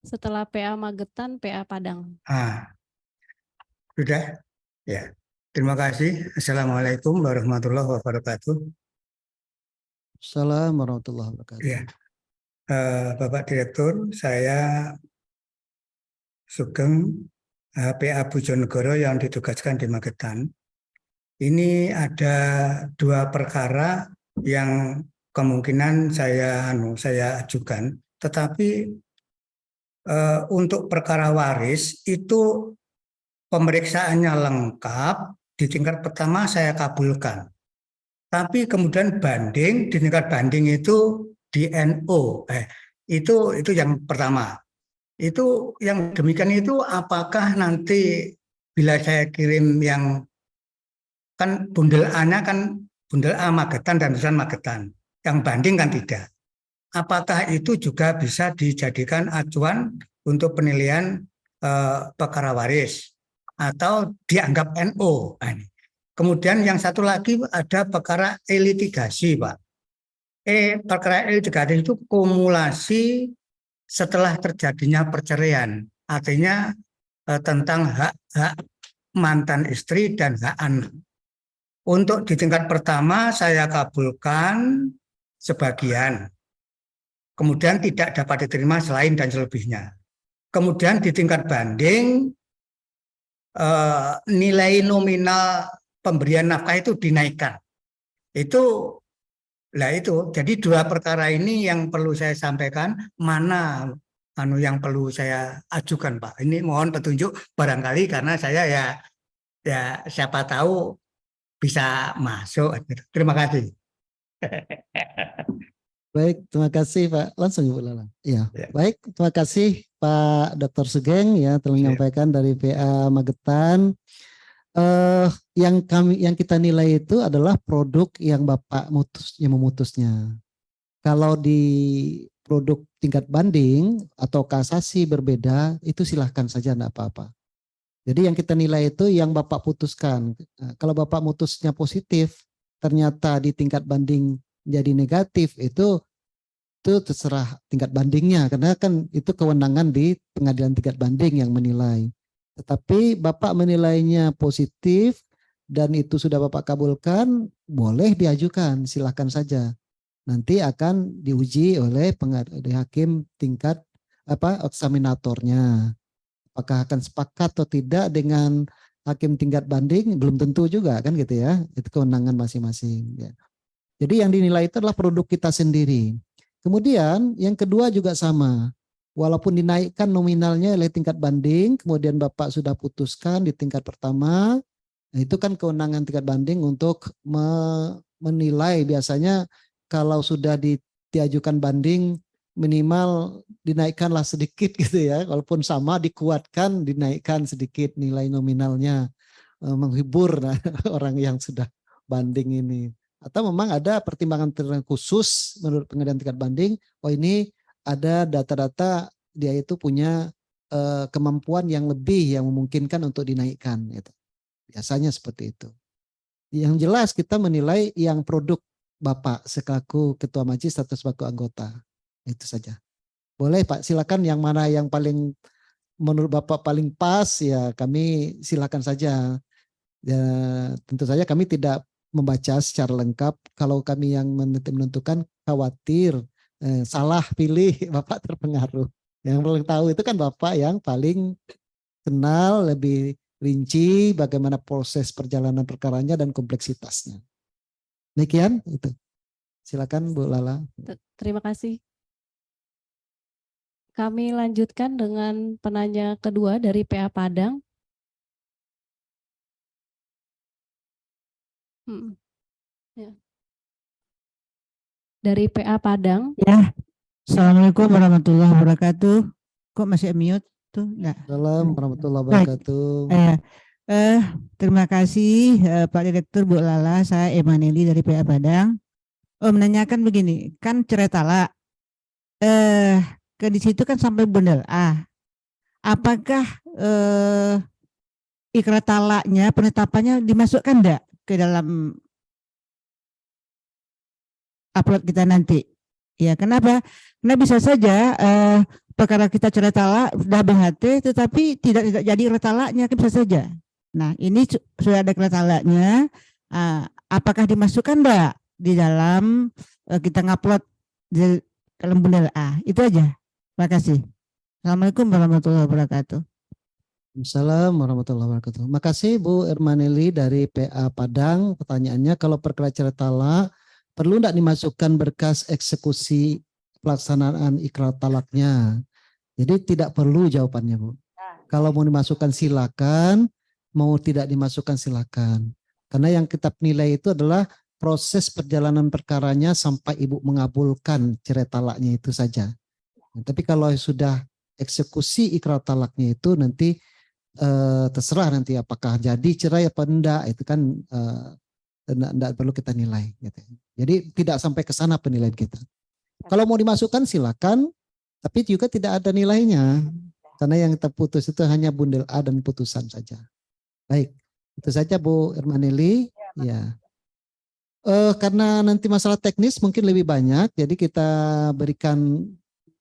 Setelah PA Magetan, PA Padang. Sudah? Ya. Terima kasih. Assalamualaikum warahmatullahi wabarakatuh. Assalamualaikum warahmatullahi wabarakatuh. Ya. Bapak Direktur, saya Sugeng PA Bojonegoro yang ditugaskan di Magetan. Ini ada 2 perkara yang kemungkinan saya ajukan, tetapi untuk perkara waris itu pemeriksaannya lengkap, di tingkat pertama saya kabulkan. Tapi kemudian banding, di tingkat banding itu di NO. Itu yang pertama. Itu yang demikian itu apakah nanti bila saya kirim yang kan bundel A-nya kan bundel A Magetan dan tulisan Magetan. Yang banding kan tidak. Apakah itu juga bisa dijadikan acuan untuk penilaian perkara waris atau dianggap NO? Kemudian yang satu lagi ada perkara e-litigasi, Pak. Perkara e-litigasi itu kumulasi setelah terjadinya perceraian. Artinya tentang hak mantan istri dan hak anak. Untuk di tingkat pertama saya kabulkan sebagian. Kemudian tidak dapat diterima selain dan selebihnya. Kemudian di tingkat banding nilai nominal pemberian nafkah itu dinaikkan. Itu jadi 2 perkara ini yang perlu saya sampaikan, mana yang perlu saya ajukan, Pak. Ini mohon petunjuk barangkali karena saya ya siapa tahu bisa masuk. Terima kasih. Baik, terima kasih Pak. Langsung Ibu Lala. Ya. Ya. Baik, terima kasih Pak Dr. Sugeng ya telah menyampaikan dari PA Magetan. Yang kita nilai itu adalah produk yang Bapak memutusnya. Kalau di produk tingkat banding atau kasasi berbeda, itu silahkan saja, enggak apa-apa. Jadi yang kita nilai itu yang Bapak putuskan. Kalau Bapak mutusnya positif, ternyata di tingkat banding jadi negatif, itu terserah tingkat bandingnya, karena kan itu kewenangan di pengadilan tingkat banding yang menilai. Tetapi Bapak menilainya positif dan itu sudah Bapak kabulkan, boleh diajukan, silahkan saja. Nanti akan diuji oleh hakim tingkat eksaminatornya. Apakah akan sepakat atau tidak dengan hakim tingkat banding, belum tentu juga kan gitu ya. Itu kewenangan masing-masing. Ya. Jadi yang dinilai itu adalah produk kita sendiri. Kemudian yang kedua juga sama. walaupun dinaikkan nominalnya oleh tingkat banding, kemudian Bapak sudah putuskan di tingkat pertama, nah itu kan kewenangan tingkat banding untuk menilai. Biasanya kalau sudah diajukan banding, minimal dinaikkanlah sedikit gitu ya, walaupun sama dikuatkan, dinaikkan sedikit nilai nominalnya, menghibur orang yang sudah banding ini. Atau memang ada pertimbangan khusus menurut pengadilan tingkat banding, oh ini ada data-data dia itu punya kemampuan yang lebih yang memungkinkan untuk dinaikkan. Gitu. Biasanya seperti itu. Yang jelas kita menilai yang produk Bapak selaku Ketua Majelis atau sebagai anggota. Itu saja. Boleh Pak, silakan yang mana yang paling menurut Bapak paling pas ya kami silakan saja. Ya, tentu saja kami tidak membaca secara lengkap. Kalau kami yang menentukan khawatir salah pilih Bapak terpengaruh. Yang paling tahu itu kan Bapak yang paling kenal lebih rinci bagaimana proses perjalanan perkaranya dan kompleksitasnya. Demikian itu. Silakan Bu Lala. Terima kasih. Kami lanjutkan dengan penanya kedua dari PA Padang. Ya. Dari PA Padang. Ya, Assalamualaikum warahmatullahi wabarakatuh. Kok masih mute tuh? Enggak. Assalamualaikum warahmatullahi Baik. wabarakatuh. Terima kasih Pak Direktur, Bu Lala. Saya Emaneli dari PA Padang. Menanyakan begini, kan Ceretala ke di situ kan sampai bundel A. Apakah ikrar talaknya, penetapannya dimasukkan enggak ke dalam upload kita nanti? Ya, kenapa? Karena bisa saja perkara kita cerai talak sudah BHT tetapi tidak jadi ikrar talaknya, kan bisa saja. Nah, ini sudah ada ikrar talaknya, apakah dimasukkan enggak di dalam kita ngupload di dalam bundel A? Itu aja. Terima kasih. Assalamualaikum warahmatullahi wabarakatuh. Assalamualaikum warahmatullahi wabarakatuh. Makasih Bu Ermaneli dari PA Padang. Pertanyaannya, kalau perkara cerai talak perlu tidak dimasukkan berkas eksekusi pelaksanaan ikrar talaknya? Jadi tidak perlu jawabannya Bu. Kalau mau dimasukkan silakan, mau tidak dimasukkan silakan. Karena yang kita nilai itu adalah proses perjalanan perkaranya sampai Ibu mengabulkan cerai talaknya itu saja. Nah, tapi kalau sudah eksekusi ikrar talaknya itu nanti terserah nanti apakah jadi cerai apa enggak, itu kan enggak perlu kita nilai gitu. Jadi tidak sampai ke sana penilaian kita. Kalau mau dimasukkan silakan, tapi juga tidak ada nilainya. Karena yang kita putus itu hanya bundel A dan putusan saja. Baik, itu saja Bu Ermaneli. Ya. Karena nanti masalah teknis mungkin lebih banyak, jadi kita berikan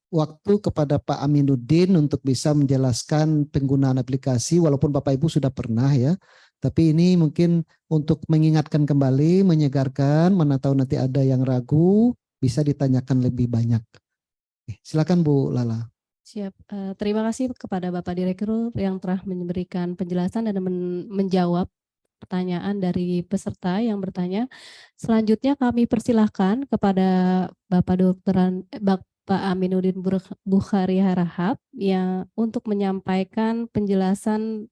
waktu kepada Pak Aminuddin untuk bisa menjelaskan penggunaan aplikasi, walaupun Bapak Ibu sudah pernah ya, tapi ini mungkin untuk mengingatkan kembali, menyegarkan, mana tahu nanti ada yang ragu, bisa ditanyakan lebih banyak. Silakan Bu Lala. Siap. Terima kasih kepada Bapak Direktur yang telah memberikan penjelasan dan menjawab pertanyaan dari peserta yang bertanya. Selanjutnya kami persilahkan kepada Pak Aminuddin Bukhari Harahap yang untuk menyampaikan penjelasan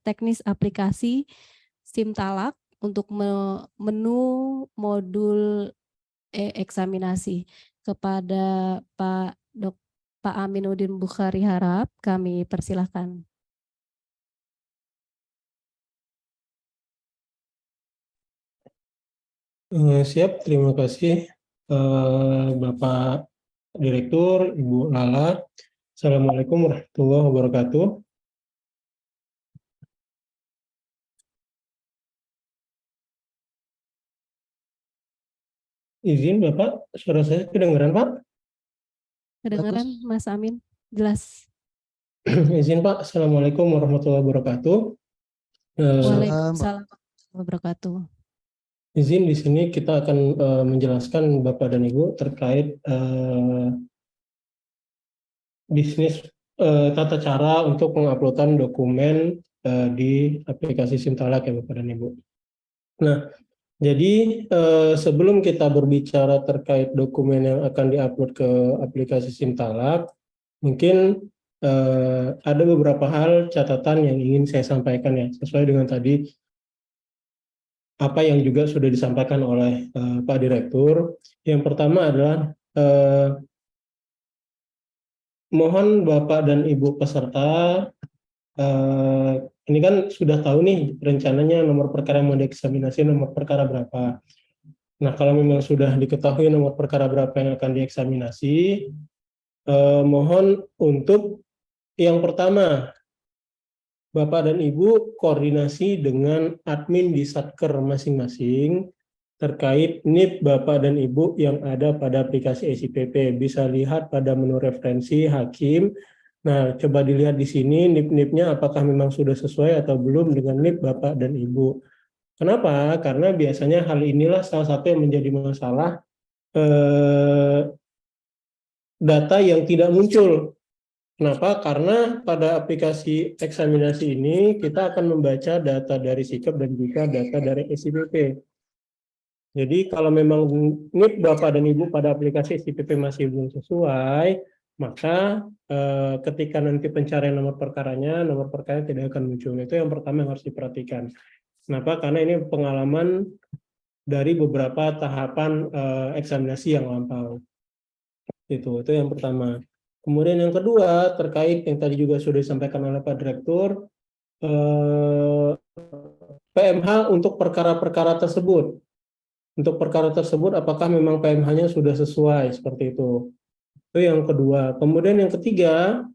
teknis aplikasi SIM Talak untuk menu modul eksaminasi. Kepada Pak Aminuddin Bukhari Harahap kami persilahkan. Siap, terima kasih Bapak Direktur, Ibu Lala. Assalamualaikum warahmatullahi wabarakatuh. Izin Bapak, suara saya kedengaran Pak? Kedengaran Mas Amin? Jelas. Izin Pak, Assalamualaikum warahmatullahi wabarakatuh. Waalaikumsalam warahmatullahi wabarakatuh. Izin di sini kita akan menjelaskan Bapak dan Ibu terkait bisnis tata cara untuk penguploadan dokumen di aplikasi SIM Talak ya Bapak dan Ibu. Nah, jadi sebelum kita berbicara terkait dokumen yang akan diupload ke aplikasi SIM Talak, mungkin ada beberapa hal catatan yang ingin saya sampaikan ya, sesuai dengan tadi apa yang juga sudah disampaikan oleh Pak Direktur. Yang pertama adalah mohon Bapak dan Ibu peserta, ini kan sudah tahu nih rencananya nomor perkara yang mau dieksaminasi nomor perkara berapa. Nah, kalau memang sudah diketahui nomor perkara berapa yang akan dieksaminasi, mohon untuk yang pertama, Bapak dan Ibu koordinasi dengan admin di Satker masing-masing terkait NIP Bapak dan Ibu yang ada pada aplikasi SIPP. Bisa lihat pada menu referensi hakim. Nah, coba dilihat di sini NIP-NIP-nya apakah memang sudah sesuai atau belum dengan NIP Bapak dan Ibu. Kenapa? Karena biasanya hal inilah salah satu yang menjadi masalah data yang tidak muncul. Kenapa? Karena pada aplikasi eksaminasi ini kita akan membaca data dari SIKEP dan juga data dari SIPP. Jadi kalau memang NIP Bapak dan Ibu pada aplikasi SIPP masih belum sesuai, maka ketika nanti pencarian nomor perkaranya tidak akan muncul. Itu yang pertama yang harus diperhatikan. Kenapa? Karena ini pengalaman dari beberapa tahapan eksaminasi yang lampau. Itu yang pertama. Kemudian yang kedua, terkait yang tadi juga sudah disampaikan oleh Pak Direktur, PMH untuk perkara-perkara tersebut. Untuk perkara tersebut, apakah memang PMH-nya sudah sesuai, seperti itu. Itu yang kedua. Kemudian yang ketiga,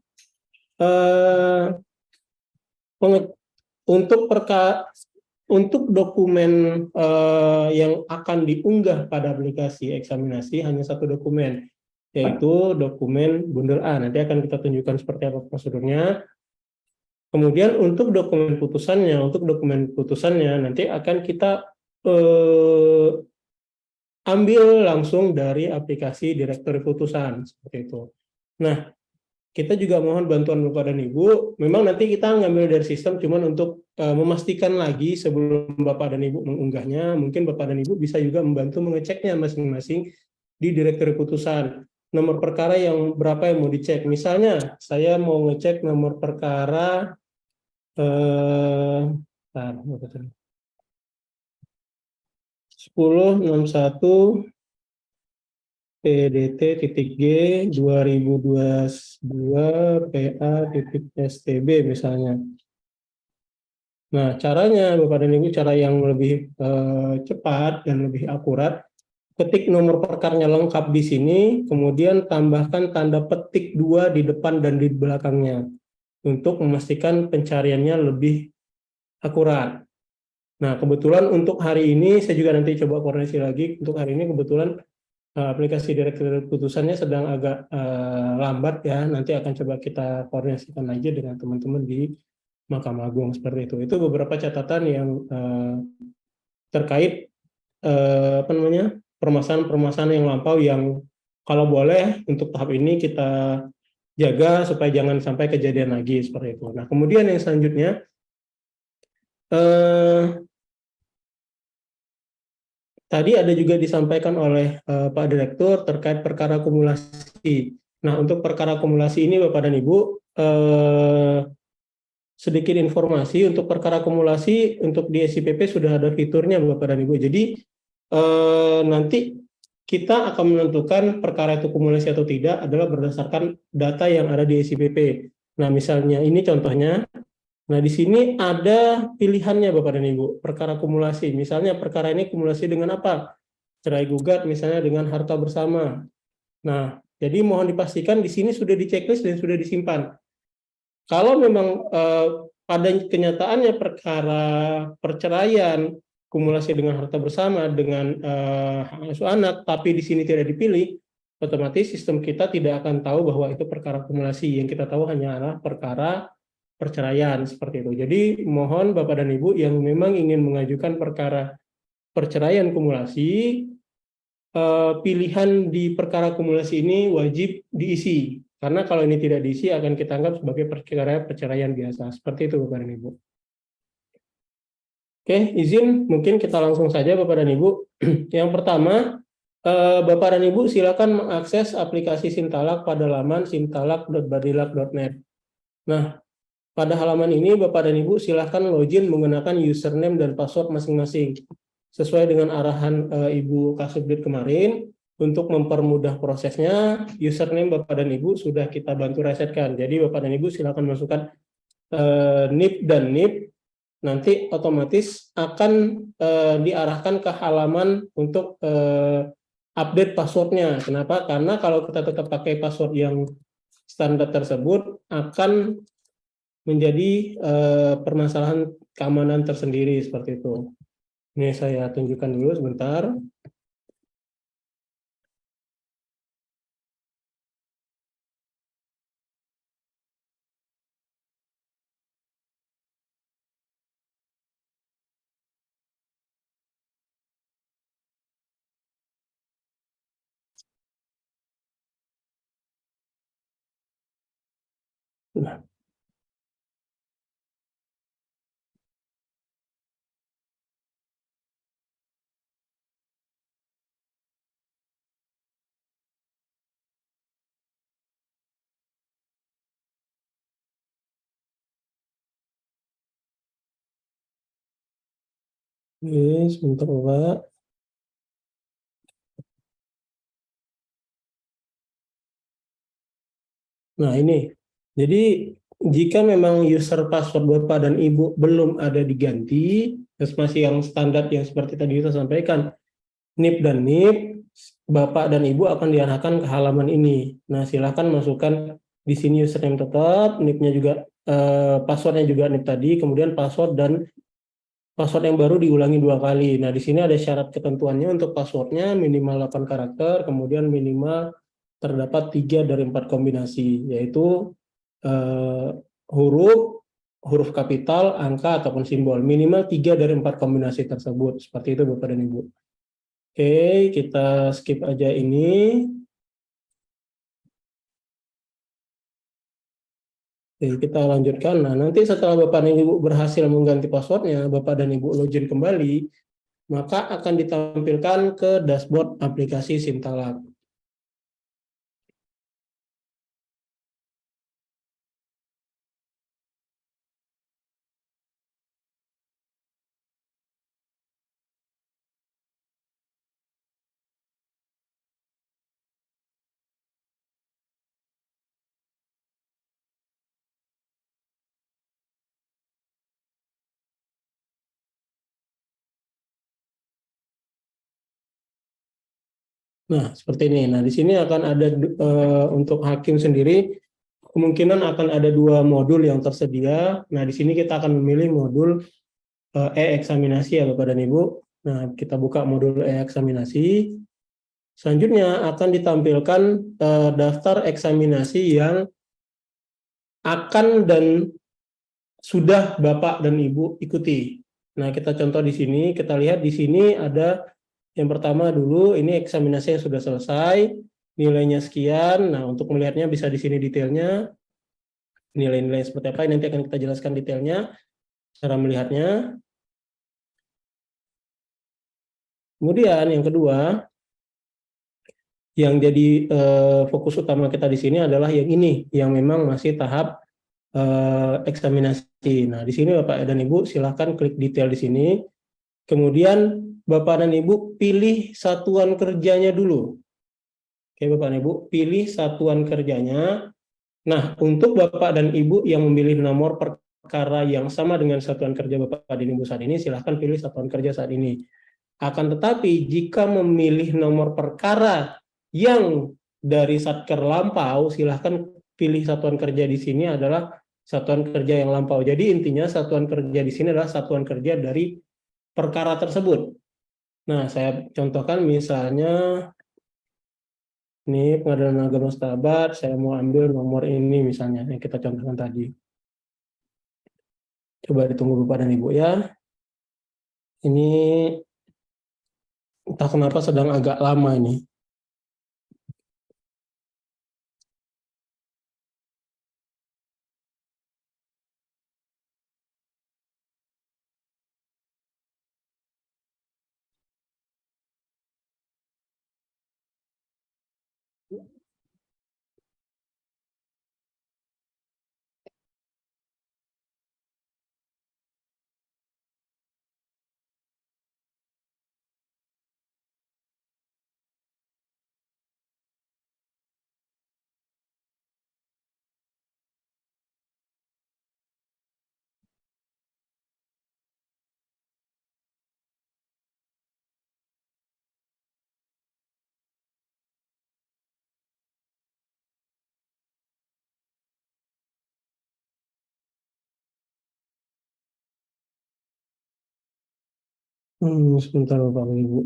untuk dokumen yang akan diunggah pada aplikasi eksaminasi hanya satu dokumen, yaitu dokumen bundel A. Nanti akan kita tunjukkan seperti apa prosedurnya. Kemudian untuk dokumen putusannya nanti akan kita ambil langsung dari aplikasi Direktori Putusan, seperti itu. Nah, kita juga mohon bantuan Bapak dan Ibu. Memang nanti kita ngambil dari sistem, cuman untuk memastikan lagi sebelum Bapak dan Ibu mengunggahnya, mungkin Bapak dan Ibu bisa juga membantu mengeceknya masing-masing di Direktori Putusan. Nomor perkara yang berapa yang mau dicek. Misalnya, saya mau ngecek nomor perkara 1061 PDT.G 2022 PA.STB misalnya. Nah, caranya Bapak dan Ibu, cara yang lebih cepat dan lebih akurat, ketik nomor perkaranya lengkap di sini, kemudian tambahkan tanda petik 2 di depan dan di belakangnya untuk memastikan pencariannya lebih akurat. Nah, kebetulan untuk hari ini, saya juga nanti coba koordinasi lagi, untuk hari ini kebetulan aplikasi Direktori Putusannya sedang agak lambat ya, nanti akan coba kita koordinasikan lagi dengan teman-teman di Mahkamah Agung, seperti itu. Itu beberapa catatan yang terkait permasalahan-permasalahan yang lampau yang kalau boleh untuk tahap ini kita jaga supaya jangan sampai kejadian lagi, seperti itu. Nah, kemudian yang selanjutnya tadi ada juga disampaikan oleh Pak Direktur terkait perkara akumulasi. Nah, untuk perkara akumulasi ini Bapak dan Ibu, sedikit informasi untuk perkara akumulasi untuk di SIPP sudah ada fiturnya Bapak dan Ibu. Jadi nanti kita akan menentukan perkara itu akumulasi atau tidak adalah berdasarkan data yang ada di SIPP. Nah, misalnya ini contohnya. Nah, di sini ada pilihannya Bapak dan Ibu, perkara akumulasi. Misalnya perkara ini akumulasi dengan apa? Cerai gugat misalnya dengan harta bersama. Nah, jadi mohon dipastikan di sini sudah di-checklist dan sudah disimpan. Kalau memang pada kenyataannya perkara perceraian, akumulasi dengan harta bersama, dengan hak asuh anak, tapi di sini tidak dipilih, otomatis sistem kita tidak akan tahu bahwa itu perkara akumulasi. Yang kita tahu hanyalah perkara perceraian, seperti itu. Jadi mohon Bapak dan Ibu yang memang ingin mengajukan perkara perceraian akumulasi, pilihan di perkara akumulasi ini wajib diisi. Karena kalau ini tidak diisi akan kita anggap sebagai perkara perceraian biasa. Seperti itu Bapak dan Ibu. Oke, izin mungkin kita langsung saja Bapak dan Ibu. Yang pertama, Bapak dan Ibu silakan mengakses aplikasi Simtalak pada laman simtalak.badilak.net. Nah, pada halaman ini Bapak dan Ibu silakan login menggunakan username dan password masing-masing. Sesuai dengan arahan Ibu Kasubdit kemarin, untuk mempermudah prosesnya, username Bapak dan Ibu sudah kita bantu resetkan. Jadi Bapak dan Ibu silakan masukkan NIP dan NIP, nanti otomatis akan diarahkan ke halaman untuk update passwordnya. Kenapa? Karena kalau kita tetap pakai password yang standar tersebut akan menjadi permasalahan keamanan tersendiri seperti itu. Ini saya tunjukkan dulu sebentar. Nah, ini sebentar Bapak. Nah ini, jadi jika memang user password Bapak dan Ibu belum ada diganti, terus masih yang standar yang seperti tadi kita sampaikan, NIP dan NIP, Bapak dan Ibu akan diarahkan ke halaman ini. Nah silakan masukkan di sini username tetap, NIP-nya juga, passwordnya juga NIP tadi, kemudian password dan password yang baru diulangi 2 kali. Nah di sini ada syarat ketentuannya untuk passwordnya minimal 8 karakter, kemudian minimal terdapat 3 dari 4 kombinasi, yaitu eh, huruf kapital, angka, ataupun simbol. Minimal 3 dari 4 kombinasi tersebut. Seperti itu Bapak dan Ibu. Oke, kita skip aja ini. Oke, kita lanjutkan. Nah, nanti setelah Bapak dan Ibu berhasil mengganti passwordnya, Bapak dan Ibu login kembali, maka akan ditampilkan ke dashboard aplikasi Simtalak. Nah, seperti ini. Nah, di sini akan ada untuk hakim sendiri kemungkinan akan ada 2 modul yang tersedia. Nah, di sini kita akan memilih modul e-eksaminasi ya Bapak dan Ibu. Nah, kita buka modul e-eksaminasi. Selanjutnya akan ditampilkan daftar eksaminasi yang akan dan sudah Bapak dan Ibu ikuti. Nah, kita contoh di sini, kita lihat di sini ada yang pertama dulu, ini eksaminasi yang sudah selesai, nilainya sekian. Nah, untuk melihatnya bisa di sini detailnya, nilai-nilai seperti apa, nanti akan kita jelaskan detailnya, cara melihatnya. Kemudian yang kedua, yang jadi fokus utama kita di sini adalah yang ini, yang memang masih tahap eksaminasi. Nah, di sini Bapak dan Ibu silakan klik detail di sini. Kemudian Bapak dan Ibu pilih satuan kerjanya dulu. Oke, Bapak dan Ibu pilih satuan kerjanya. Nah, untuk Bapak dan Ibu yang memilih nomor perkara yang sama dengan satuan kerja Bapak dan Ibu saat ini, silahkan pilih satuan kerja saat ini. Akan tetapi, jika memilih nomor perkara yang dari Satker lampau, silahkan pilih satuan kerja di sini adalah satuan kerja yang lampau. Jadi intinya satuan kerja di sini adalah satuan kerja dari perkara tersebut. Nah, saya contohkan misalnya ini Pengadilan Agama Stabat, saya mau ambil nomor ini misalnya yang kita contohkan tadi. Coba ditunggu Bapak dan Ibu ya. Ini entah kenapa sedang agak lama ini. Sebentar Bapak Ibu.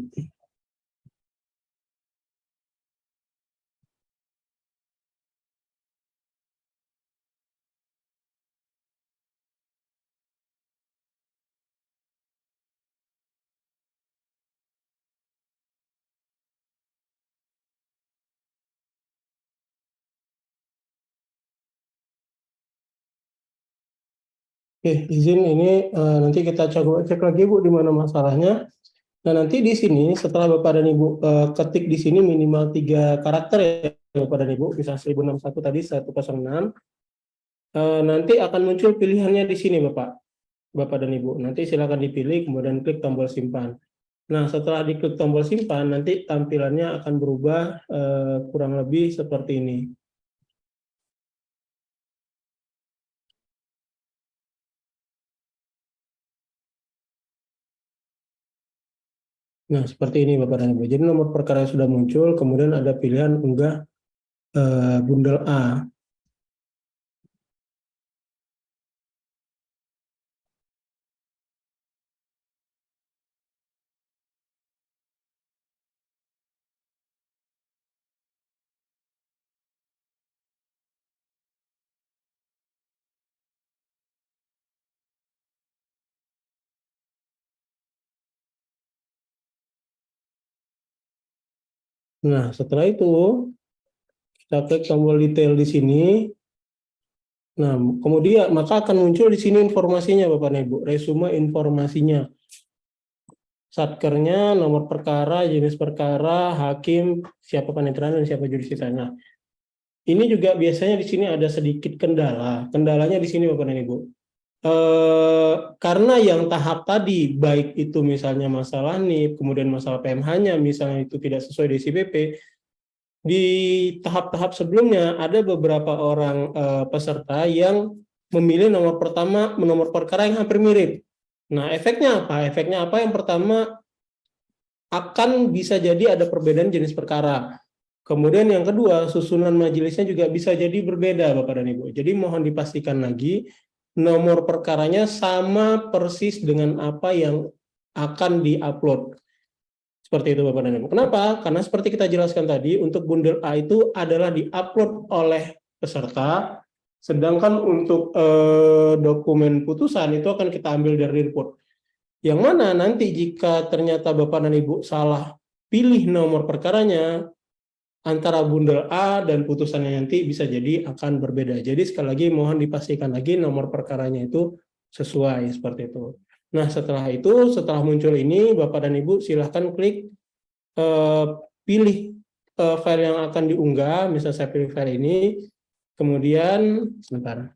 Oke, izin ini nanti kita coba cek lagi Bu di mana masalahnya. Nah, nanti di sini setelah Bapak dan Ibu ketik di sini minimal 3 karakter ya Bapak dan Ibu, bisa 1061 tadi 106. Nanti akan muncul pilihannya di sini Bapak dan Ibu. Nanti silakan dipilih kemudian klik tombol simpan. Nah, setelah diklik tombol simpan nanti tampilannya akan berubah kurang lebih seperti ini. Nah, seperti ini Bapak dan Ibu. Jadi nomor perkara sudah muncul, kemudian ada pilihan unggah bundel A. Nah, setelah itu kita klik tombol detail di sini. Nah, kemudian maka akan muncul di sini informasinya Bapak dan Ibu, resume informasinya. Satkernya, nomor perkara, jenis perkara, hakim, siapa panitera dan siapa judisial. Nah, ini juga biasanya di sini ada sedikit kendala. Kendalanya di sini Bapak dan Ibu. Karena yang tahap tadi, baik itu misalnya masalah NIP, kemudian masalah PMH-nya, misalnya itu tidak sesuai DSIPP, di tahap-tahap sebelumnya ada beberapa orang peserta yang memilih nomor pertama, nomor perkara yang hampir mirip. Nah, efeknya apa? Efeknya apa? Yang pertama, akan bisa jadi ada perbedaan jenis perkara. Kemudian yang kedua, susunan majelisnya juga bisa jadi berbeda, Bapak dan Ibu. Jadi mohon dipastikan lagi, nomor perkaranya sama persis dengan apa yang akan diupload. Seperti itu Bapak dan Ibu. Kenapa? Karena seperti kita jelaskan tadi, untuk bundel A itu adalah diupload oleh peserta, sedangkan untuk dokumen putusan itu akan kita ambil dari report. Yang mana nanti jika ternyata Bapak dan Ibu salah pilih nomor perkaranya, antara bundel A dan putusannya nanti bisa jadi akan berbeda. Jadi sekali lagi mohon dipastikan lagi nomor perkaranya itu sesuai seperti itu. Nah, setelah itu, setelah muncul ini, Bapak dan Ibu silahkan klik pilih file yang akan diunggah. Misal saya pilih file ini, kemudian sebentar.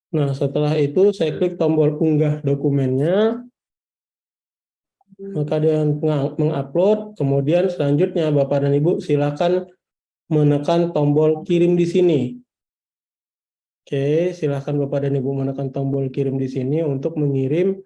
Nah, setelah itu saya klik tombol unggah dokumennya, maka dia mengupload, kemudian selanjutnya Bapak dan Ibu silakan menekan tombol kirim di sini. Oke, silakan Bapak dan Ibu menekan tombol kirim di sini untuk mengirim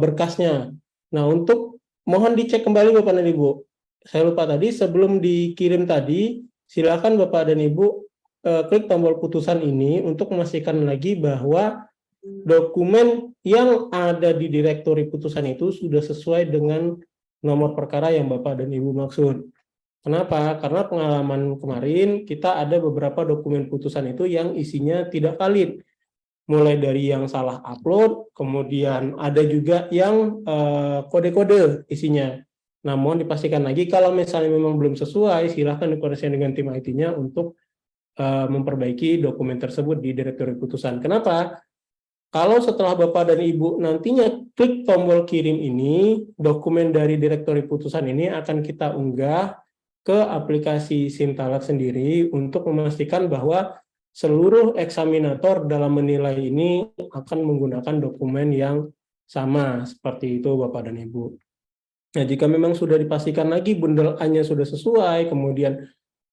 berkasnya. Nah, untuk mohon dicek kembali Bapak dan Ibu. Saya lupa tadi, sebelum dikirim tadi, silakan Bapak dan Ibu klik tombol putusan ini untuk memastikan lagi bahwa dokumen yang ada di direktori putusan itu sudah sesuai dengan nomor perkara yang Bapak dan Ibu maksud. Kenapa? Karena pengalaman kemarin kita ada beberapa dokumen putusan itu yang isinya tidak valid. Mulai dari yang salah upload, kemudian ada juga yang kode-kode isinya. Nah, mohon dipastikan lagi kalau misalnya memang belum sesuai, silahkan dikoordinasikan dengan tim IT-nya untuk memperbaiki dokumen tersebut di direktori putusan. Kenapa? Kalau setelah Bapak dan Ibu nantinya klik tombol kirim ini, dokumen dari direktori putusan ini akan kita unggah ke aplikasi Simtalak sendiri untuk memastikan bahwa seluruh eksaminator dalam menilai ini akan menggunakan dokumen yang sama seperti itu Bapak dan Ibu. Nah, jika memang sudah dipastikan lagi bundle A-nya sudah sesuai, kemudian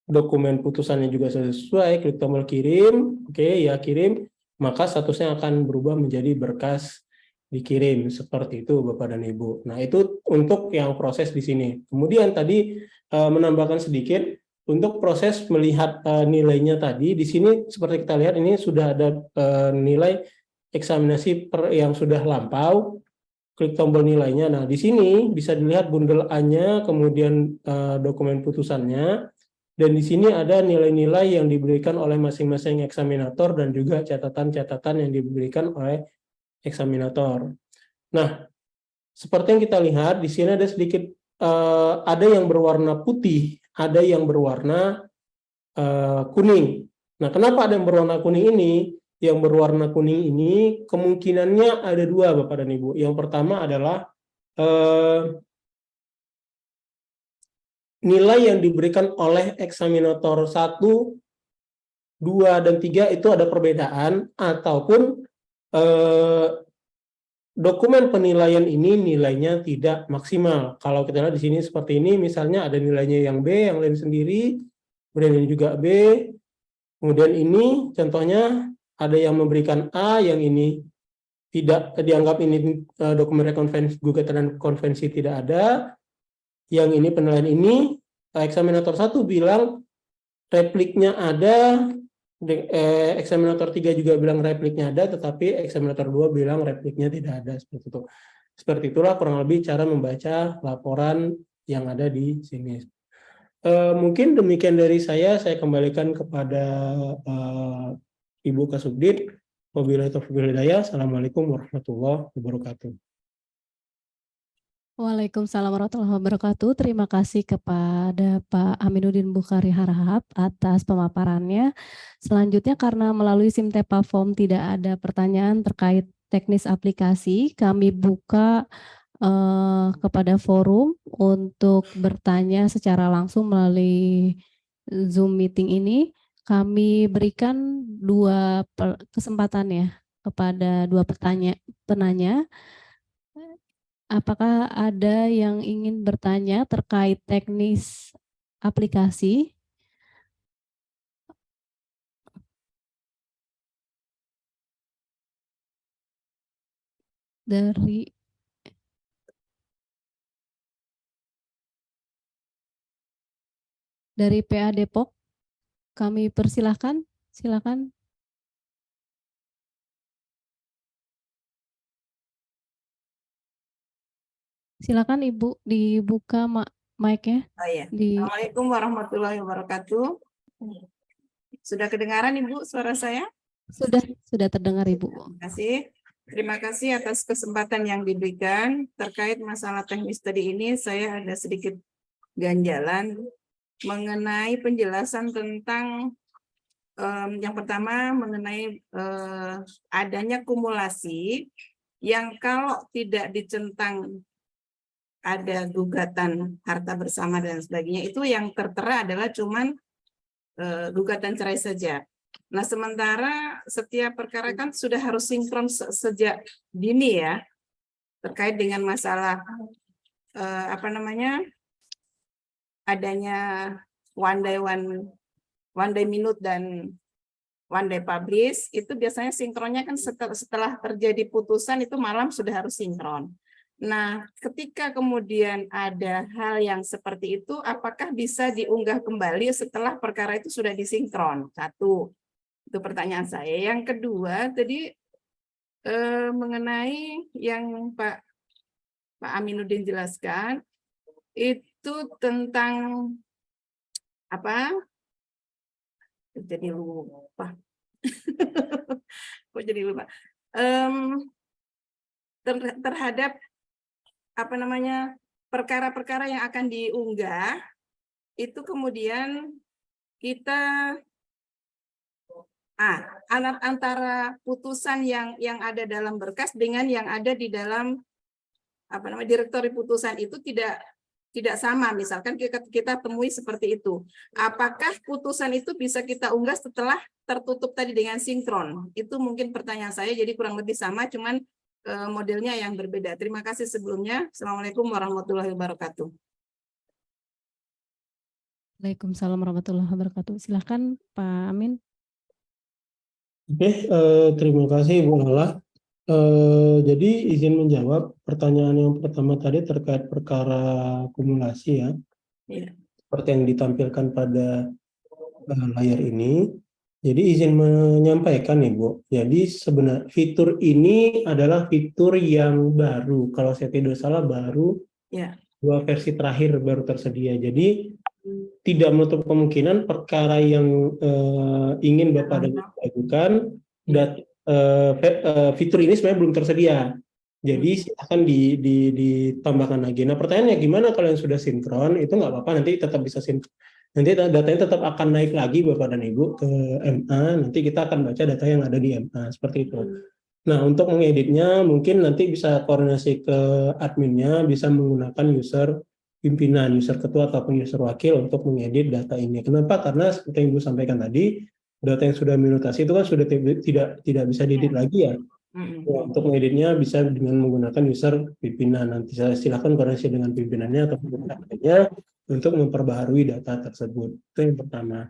dokumen putusannya juga sudah sesuai, klik tombol kirim, oke, ya kirim, maka statusnya akan berubah menjadi berkas dikirim, seperti itu Bapak dan Ibu. Nah, itu untuk yang proses di sini. Kemudian tadi menambahkan sedikit, untuk proses melihat nilainya tadi, di sini seperti kita lihat ini sudah ada nilai eksaminasi yang sudah lampau, klik tombol nilainya. Nah, di sini bisa dilihat bundel A-nya, kemudian dokumen putusannya, dan di sini ada nilai-nilai yang diberikan oleh masing-masing eksaminator dan juga catatan-catatan yang diberikan oleh eksaminator. Nah, seperti yang kita lihat di sini ada sedikit ada yang berwarna putih, ada yang berwarna kuning. Nah, kenapa ada yang berwarna kuning ini? Yang berwarna kuning ini kemungkinannya ada dua Bapak dan Ibu. Yang pertama adalah nilai yang diberikan oleh eksaminator 1, 2, dan 3 itu ada perbedaan, ataupun dokumen penilaian ini nilainya tidak maksimal. Kalau kita lihat di sini seperti ini, misalnya ada nilainya yang B, yang lain sendiri, kemudian ini juga B, kemudian ini contohnya ada yang memberikan A, yang ini tidak dianggap ini dokumen rekonvensi, gugatan dan konvensi tidak ada. Yang ini penilaian ini, eksaminator 1 bilang repliknya ada, eksaminator 3 juga bilang repliknya ada, tetapi eksaminator 2 bilang repliknya tidak ada, seperti itu. Seperti itulah kurang lebih cara membaca laporan yang ada di sini. Mungkin demikian dari saya kembalikan kepada Ibu Kasubdit. Wabillahi taufiq wal hidayah. Assalamualaikum warahmatullahi wabarakatuh. Waalaikumsalam warahmatullahi wabarakatuh. Terima kasih kepada Pak Aminuddin Bukhari Harahap atas pemaparannya. Selanjutnya, karena melalui Simtepa Form tidak ada pertanyaan terkait teknis aplikasi, kami buka kepada forum untuk bertanya secara langsung melalui Zoom meeting ini. Kami berikan dua kesempatan ya kepada dua penanya. Apakah ada yang ingin bertanya terkait teknis aplikasi? Dari PA Depok, kami persilahkan. Silakan. Silakan Ibu dibuka mic-nya. Oh iya. Assalamualaikum warahmatullahi wabarakatuh. Sudah kedengaran Ibu suara saya? Sudah terdengar Ibu. Terima kasih atas kesempatan yang diberikan. Terkait masalah teknis tadi ini, saya ada sedikit ganjalan mengenai penjelasan tentang yang pertama mengenai adanya kumulasi yang kalau tidak dicentang ada gugatan harta bersama dan sebagainya, itu yang tertera adalah cuman gugatan cerai saja. Nah, sementara setiap perkara kan sudah harus sinkron sejak dini ya, terkait dengan masalah adanya one day minute dan one day publish, itu biasanya sinkronnya kan setelah terjadi putusan itu malam sudah harus sinkron. Nah, ketika kemudian ada hal yang seperti itu, apakah bisa diunggah kembali setelah perkara itu sudah disinkron? Satu, itu pertanyaan saya. Yang kedua, tadi mengenai yang Pak Aminuddin jelaskan, itu tentang apa? Jadi lupa. Kok jadi lupa? Terhadap perkara-perkara yang akan diunggah, itu kemudian kita antara putusan yang ada dalam berkas dengan yang ada di dalam direktori putusan itu tidak sama. Misalkan kita temui seperti itu. Apakah putusan itu bisa kita unggah setelah tertutup tadi dengan sinkron? Itu mungkin pertanyaan saya, jadi kurang lebih sama, cuman modelnya yang berbeda. Terima kasih sebelumnya. Assalamualaikum warahmatullahi wabarakatuh. Waalaikumsalam warahmatullahi wabarakatuh. Silakan Pak Amin. Oke, terima kasih Bu Lala. Jadi izin menjawab pertanyaan yang pertama tadi terkait perkara akumulasi ya. Iya. Seperti yang ditampilkan pada layar ini. Jadi izin menyampaikan nih Bu. Jadi sebenarnya fitur ini adalah fitur yang baru. Kalau saya tidak salah baru Ya. 2 versi terakhir baru tersedia. Jadi tidak menutup kemungkinan perkara yang ingin Bapak dan Ibu ajukan fitur ini sebenarnya belum tersedia. Jadi silakan ditambahkan lagi. Nah pertanyaannya gimana kalau yang sudah sinkron itu nggak apa-apa, nanti tetap bisa sinkron. Nanti datanya tetap akan naik lagi Bapak dan Ibu ke MA, nanti kita akan baca data yang ada di MA, seperti itu. Nah untuk mengeditnya mungkin nanti bisa koordinasi ke adminnya, bisa menggunakan user pimpinan, user ketua ataupun user wakil untuk mengedit data ini. Kenapa? Karena seperti yang Ibu sampaikan tadi, data yang sudah minutasi itu kan sudah tidak bisa diedit lagi ya. Ya, untuk mengeditnya bisa dengan menggunakan user pimpinan. Nanti saya silakan koordinasi dengan pimpinannya atau pimpinannya untuk memperbaharui data tersebut. Itu yang pertama.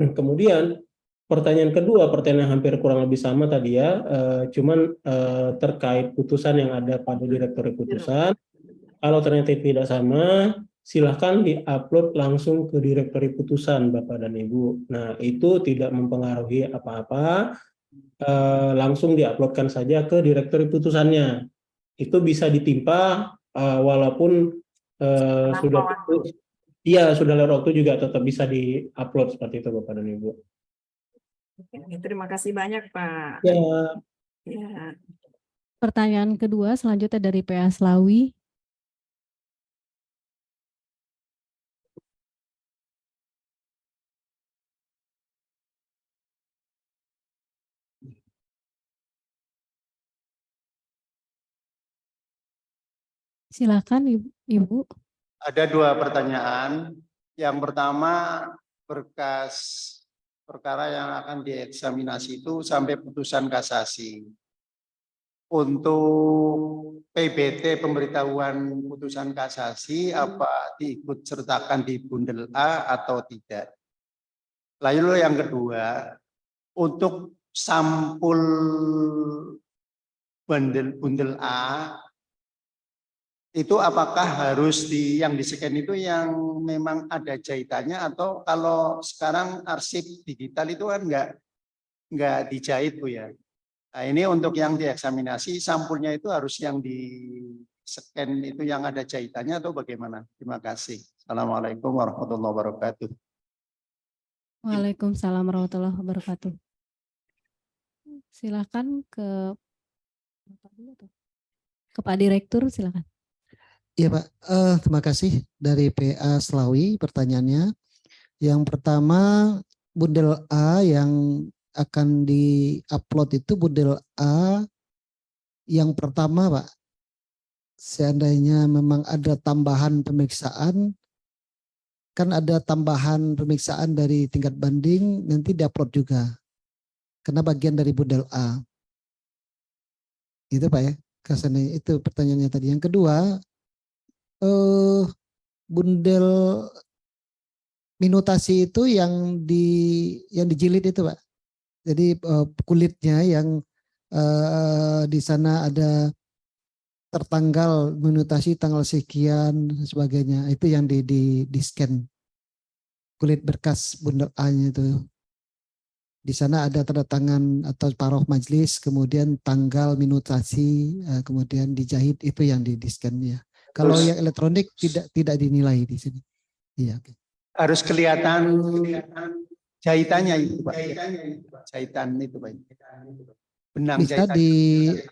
Kemudian pertanyaan kedua, pertanyaan yang hampir kurang lebih sama tadi ya, cuman terkait putusan yang ada pada direktori putusan. Kalau ternyata tidak sama, silahkan di-upload langsung ke direktori putusan Bapak dan Ibu. Nah itu tidak mempengaruhi apa-apa. Langsung diuploadkan saja ke direktori putusannya. Itu bisa ditimpa walaupun sudah lewat waktu juga tetap bisa diupload seperti itu Bapak dan Ibu. Oke, terima kasih banyak Pak. Ya. Ya. Pertanyaan kedua selanjutnya dari PA Slawi. Silakan Ibu. Ada 2 pertanyaan. Yang pertama, berkas perkara yang akan dieksaminasi itu sampai putusan kasasi. Untuk PBT pemberitahuan putusan kasasi apa diikut sertakan di bundel A atau tidak. Lalu yang kedua, untuk sampul bundel A itu apakah harus yang di-scan itu yang memang ada jahitannya, atau kalau sekarang arsip digital itu kan nggak dijahit Bu ya. Nah ini untuk yang dieksaminasi sampulnya itu harus yang di-scan itu yang ada jahitannya atau bagaimana? Terima kasih. Assalamualaikum warahmatullahi wabarakatuh. Waalaikumsalam warahmatullahi wabarakatuh. Silakan ke Pak Direktur, silakan. Iya Pak, terima kasih dari PA Slawi pertanyaannya. Yang pertama bundel A yang akan di-upload itu bundel A yang pertama Pak. Seandainya memang ada tambahan pemeriksaan, kan ada tambahan pemeriksaan dari tingkat banding nanti di-upload juga. Karena bagian dari bundel A. Itu Pak ya, kesana itu pertanyaannya tadi. Yang kedua, bundel minutasi itu yang dijilid itu Pak. Jadi kulitnya yang di sana ada tertanggal minutasi tanggal sekian dan sebagainya, itu yang di scan kulit berkas bundel A-nya itu. Di sana ada tanda tangan atau paroh majelis, kemudian tanggal minutasi, kemudian dijahit, itu yang di scan ya. Kalau yang elektronik tidak dinilai di sini. Iya. Harus kelihatan jahitannya itu Pak. Jahitan itu Pak. Benang bisa jahitan.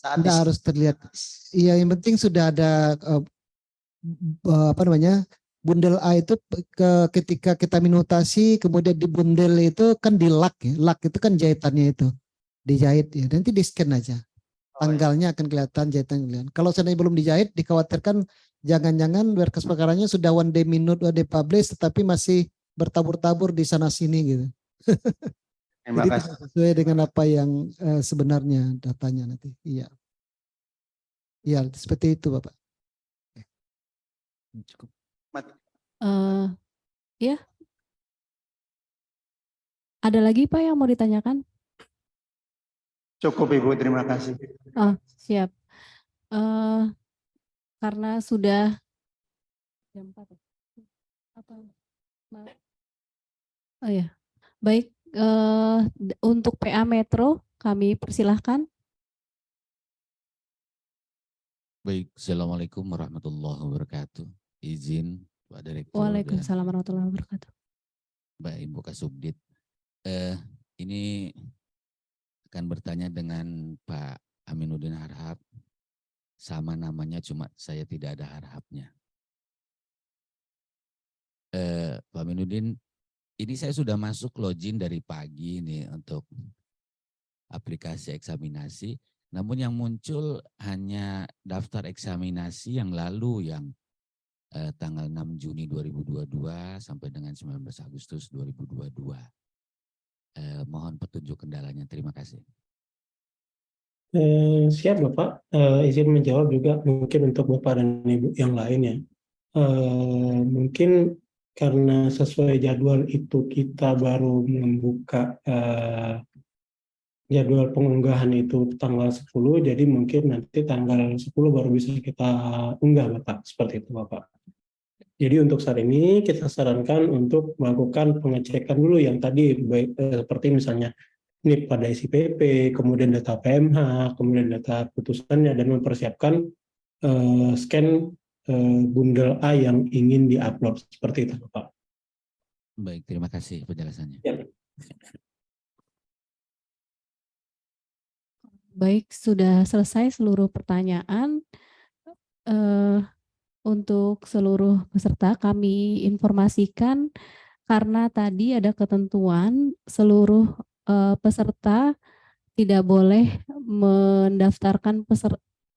Tidak harus terlihat. Iya, yang penting sudah ada bundel A itu ketika kita minutasi kemudian di bundel itu kan di lock ya. Lock itu kan jahitannya itu. Dijahit ya. Nanti di scan aja. Tanggalnya akan kelihatan, jahitan kelihatan. Kalau seandainya belum dijahit, dikhawatirkan jangan-jangan berkas perkaranya sudah 1 day minute, 1 day publish, tetapi masih bertabur-tabur di sana sini gitu. Jadi tidak sesuai dengan apa yang sebenarnya datanya nanti. Iya. Ya, seperti itu Bapak. Cukup. Ya, ada lagi Pak yang mau ditanyakan? Cukup Ibu, terima kasih. Oh, siap. Karena sudah jam 4 ya? Apa? Oh ya, baik. Untuk PA Metro kami persilahkan. Baik, Assalamualaikum warahmatullahi wabarakatuh. Izin Pak Direktur dan Waalaikumsalam warahmatullahi wabarakatuh. Mbak Ibu Kasubdit. Ini akan bertanya dengan Pak Aminuddin Harhab. Sama namanya, cuma saya tidak ada harhapnya. Pak Aminuddin, ini saya sudah masuk login dari pagi nih untuk aplikasi eksaminasi. Namun yang muncul hanya daftar eksaminasi yang lalu yang tanggal 6 Juni 2022 sampai dengan 19 Agustus 2022. Mohon petunjuk kendalanya. Terima kasih. Siap Bapak, izin menjawab juga mungkin untuk Bapak dan Ibu yang lain ya. Mungkin karena sesuai jadwal itu kita baru membuka jadwal pengunggahan itu tanggal 10, jadi mungkin nanti tanggal 10 baru bisa kita unggah Bapak, seperti itu Bapak. Jadi untuk saat ini kita sarankan untuk melakukan pengecekan dulu yang tadi, baik seperti misalnya NIP pada SIPP, kemudian data PMH, kemudian data putusannya, dan mempersiapkan scan bundel A yang ingin diupload, seperti itu Bapak. Baik, terima kasih penjelasannya. Ya. Baik, sudah selesai seluruh pertanyaan. Untuk seluruh peserta kami informasikan karena tadi ada ketentuan seluruh peserta tidak boleh mendaftarkan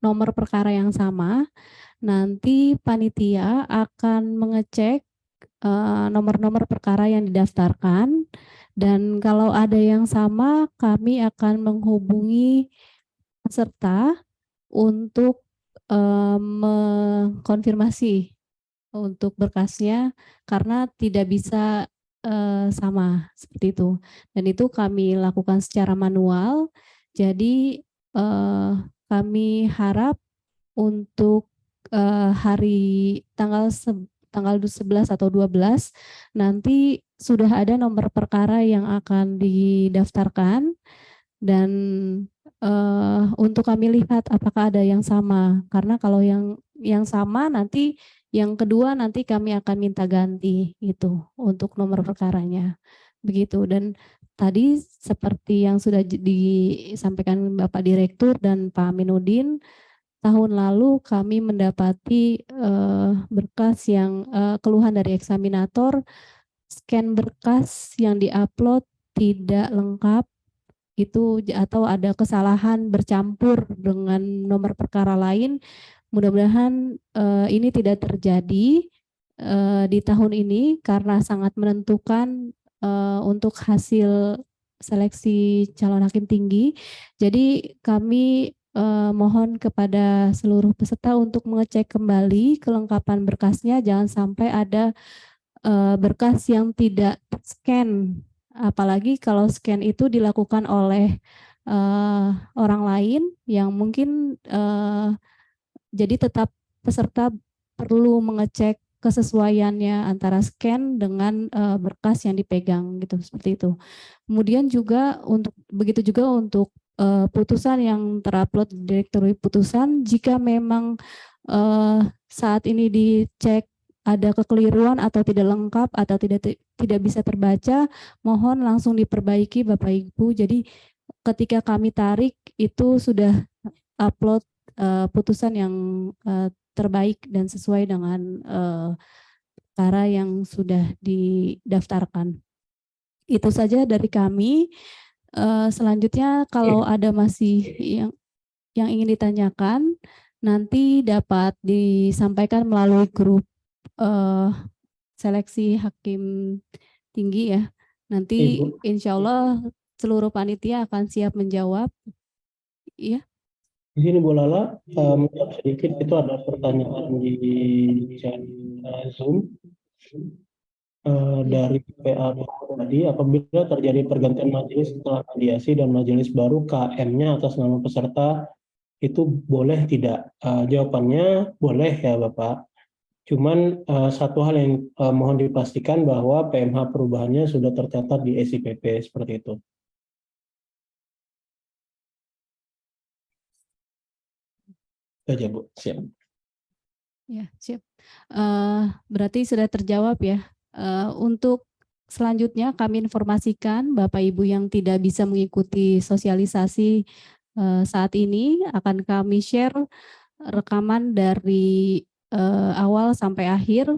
nomor perkara yang sama. Nanti panitia akan mengecek nomor-nomor perkara yang didaftarkan, dan kalau ada yang sama kami akan menghubungi peserta untuk mengkonfirmasi untuk berkasnya karena tidak bisa sama seperti itu, dan itu kami lakukan secara manual. Jadi kami harap untuk hari tanggal 11 atau 12 nanti sudah ada nomor perkara yang akan didaftarkan, dan untuk kami lihat apakah ada yang sama, karena kalau yang sama nanti yang kedua nanti kami akan minta ganti itu untuk nomor perkaranya begitu. Dan tadi seperti yang sudah disampaikan Bapak Direktur dan Pak Aminuddin, tahun lalu kami mendapati berkas yang keluhan dari eksaminator, scan berkas yang diupload tidak lengkap itu atau ada kesalahan bercampur dengan nomor perkara lain. Mudah-mudahan ini tidak terjadi di tahun ini karena sangat menentukan untuk hasil seleksi calon hakim tinggi. Jadi kami mohon kepada seluruh peserta untuk mengecek kembali kelengkapan berkasnya, jangan sampai ada berkas yang tidak scan, apalagi kalau scan itu dilakukan oleh orang lain yang mungkin jadi tetap peserta perlu mengecek kesesuaiannya antara scan dengan berkas yang dipegang gitu, seperti itu. Kemudian juga begitu juga untuk putusan yang terupload di direktori putusan, jika memang saat ini dicek ada kekeliruan atau tidak lengkap atau tidak bisa terbaca, mohon langsung diperbaiki Bapak Ibu. Jadi ketika kami tarik itu sudah upload putusan yang terbaik dan sesuai dengan perkara yang sudah didaftarkan. Itu saja dari kami. Selanjutnya kalau ada masih yang ingin ditanyakan, nanti dapat disampaikan melalui grup seleksi hakim tinggi ya. Nanti insya Allah seluruh panitia akan siap menjawab. Iya. Di sini Bu Lala, menjawab sedikit, itu ada pertanyaan di chat Zoom dari PA tadi, apabila terjadi pergantian majelis setelah mediasi dan majelis baru KM-nya atas nama peserta, itu boleh tidak? Jawabannya boleh ya Bapak. Cuman satu hal yang mohon dipastikan bahwa PMH perubahannya sudah tercatat di SIPP seperti itu. Itu aja Bu, siap. Ya, siap. Berarti sudah terjawab ya. Untuk selanjutnya kami informasikan Bapak Ibu yang tidak bisa mengikuti sosialisasi saat ini, akan kami share rekaman dari awal sampai akhir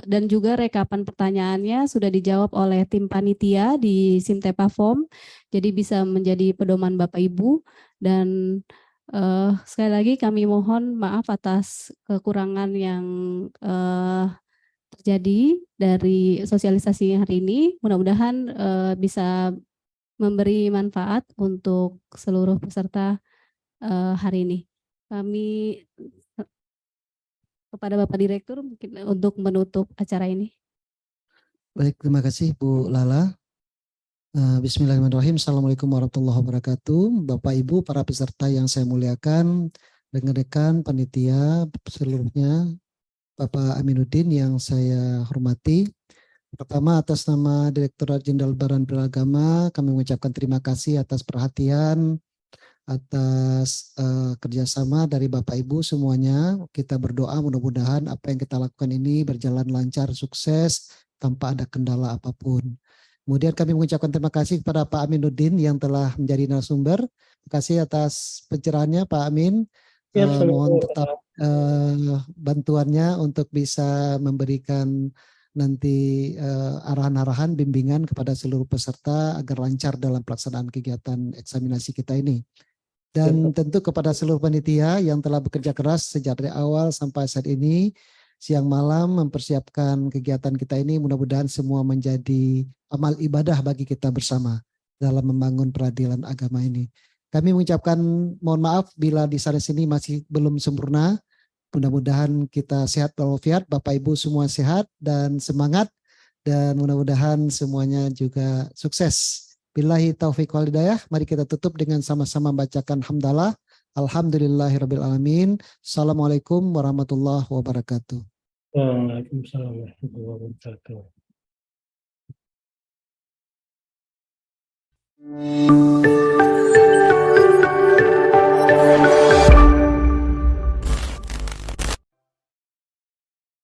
dan juga rekapan pertanyaannya sudah dijawab oleh tim panitia di Simtepa Form. Jadi bisa menjadi pedoman Bapak Ibu, dan sekali lagi kami mohon maaf atas kekurangan yang terjadi dari sosialisasi hari ini. Mudah-mudahan bisa memberi manfaat untuk seluruh peserta hari ini. Kami kepada Bapak Direktur mungkin untuk menutup acara ini. Baik, terima kasih Bu Lala. Bismillahirrahmanirrahim. Assalamualaikum warahmatullahi wabarakatuh. Bapak Ibu para peserta yang saya muliakan, rekan-rekan panitia seluruhnya, Bapak Aminuddin yang saya hormati. Pertama, atas nama Direktorat Jenderal Badan Beragama, kami mengucapkan terima kasih atas perhatian, atas kerjasama dari Bapak Ibu semuanya. Kita berdoa mudah-mudahan apa yang kita lakukan ini berjalan lancar, sukses, tanpa ada kendala apapun. Kemudian kami mengucapkan terima kasih kepada Pak Aminuddin yang telah menjadi narasumber. Terima kasih atas pencerahannya Pak Amin. Mohon tetap bantuannya untuk bisa memberikan nanti arahan-arahan bimbingan kepada seluruh peserta agar lancar dalam pelaksanaan kegiatan eksaminasi kita ini. Dan tentu kepada seluruh panitia yang telah bekerja keras sejak dari awal sampai saat ini, siang malam mempersiapkan kegiatan kita ini, mudah-mudahan semua menjadi amal ibadah bagi kita bersama dalam membangun peradilan agama ini. Kami mengucapkan mohon maaf bila di sana sini masih belum sempurna. Mudah-mudahan kita sehat walafiat, Bapak Ibu semua sehat dan semangat, dan mudah-mudahan semuanya juga sukses. Billahi taufiq wal hidayah. Mari kita tutup dengan sama-sama bacakan hamdalah. Alhamdulillahirabbil alamin. Assalamualaikum warahmatullahi wabarakatuh. Waalaikumsalam warahmatullahi wabarakatuh.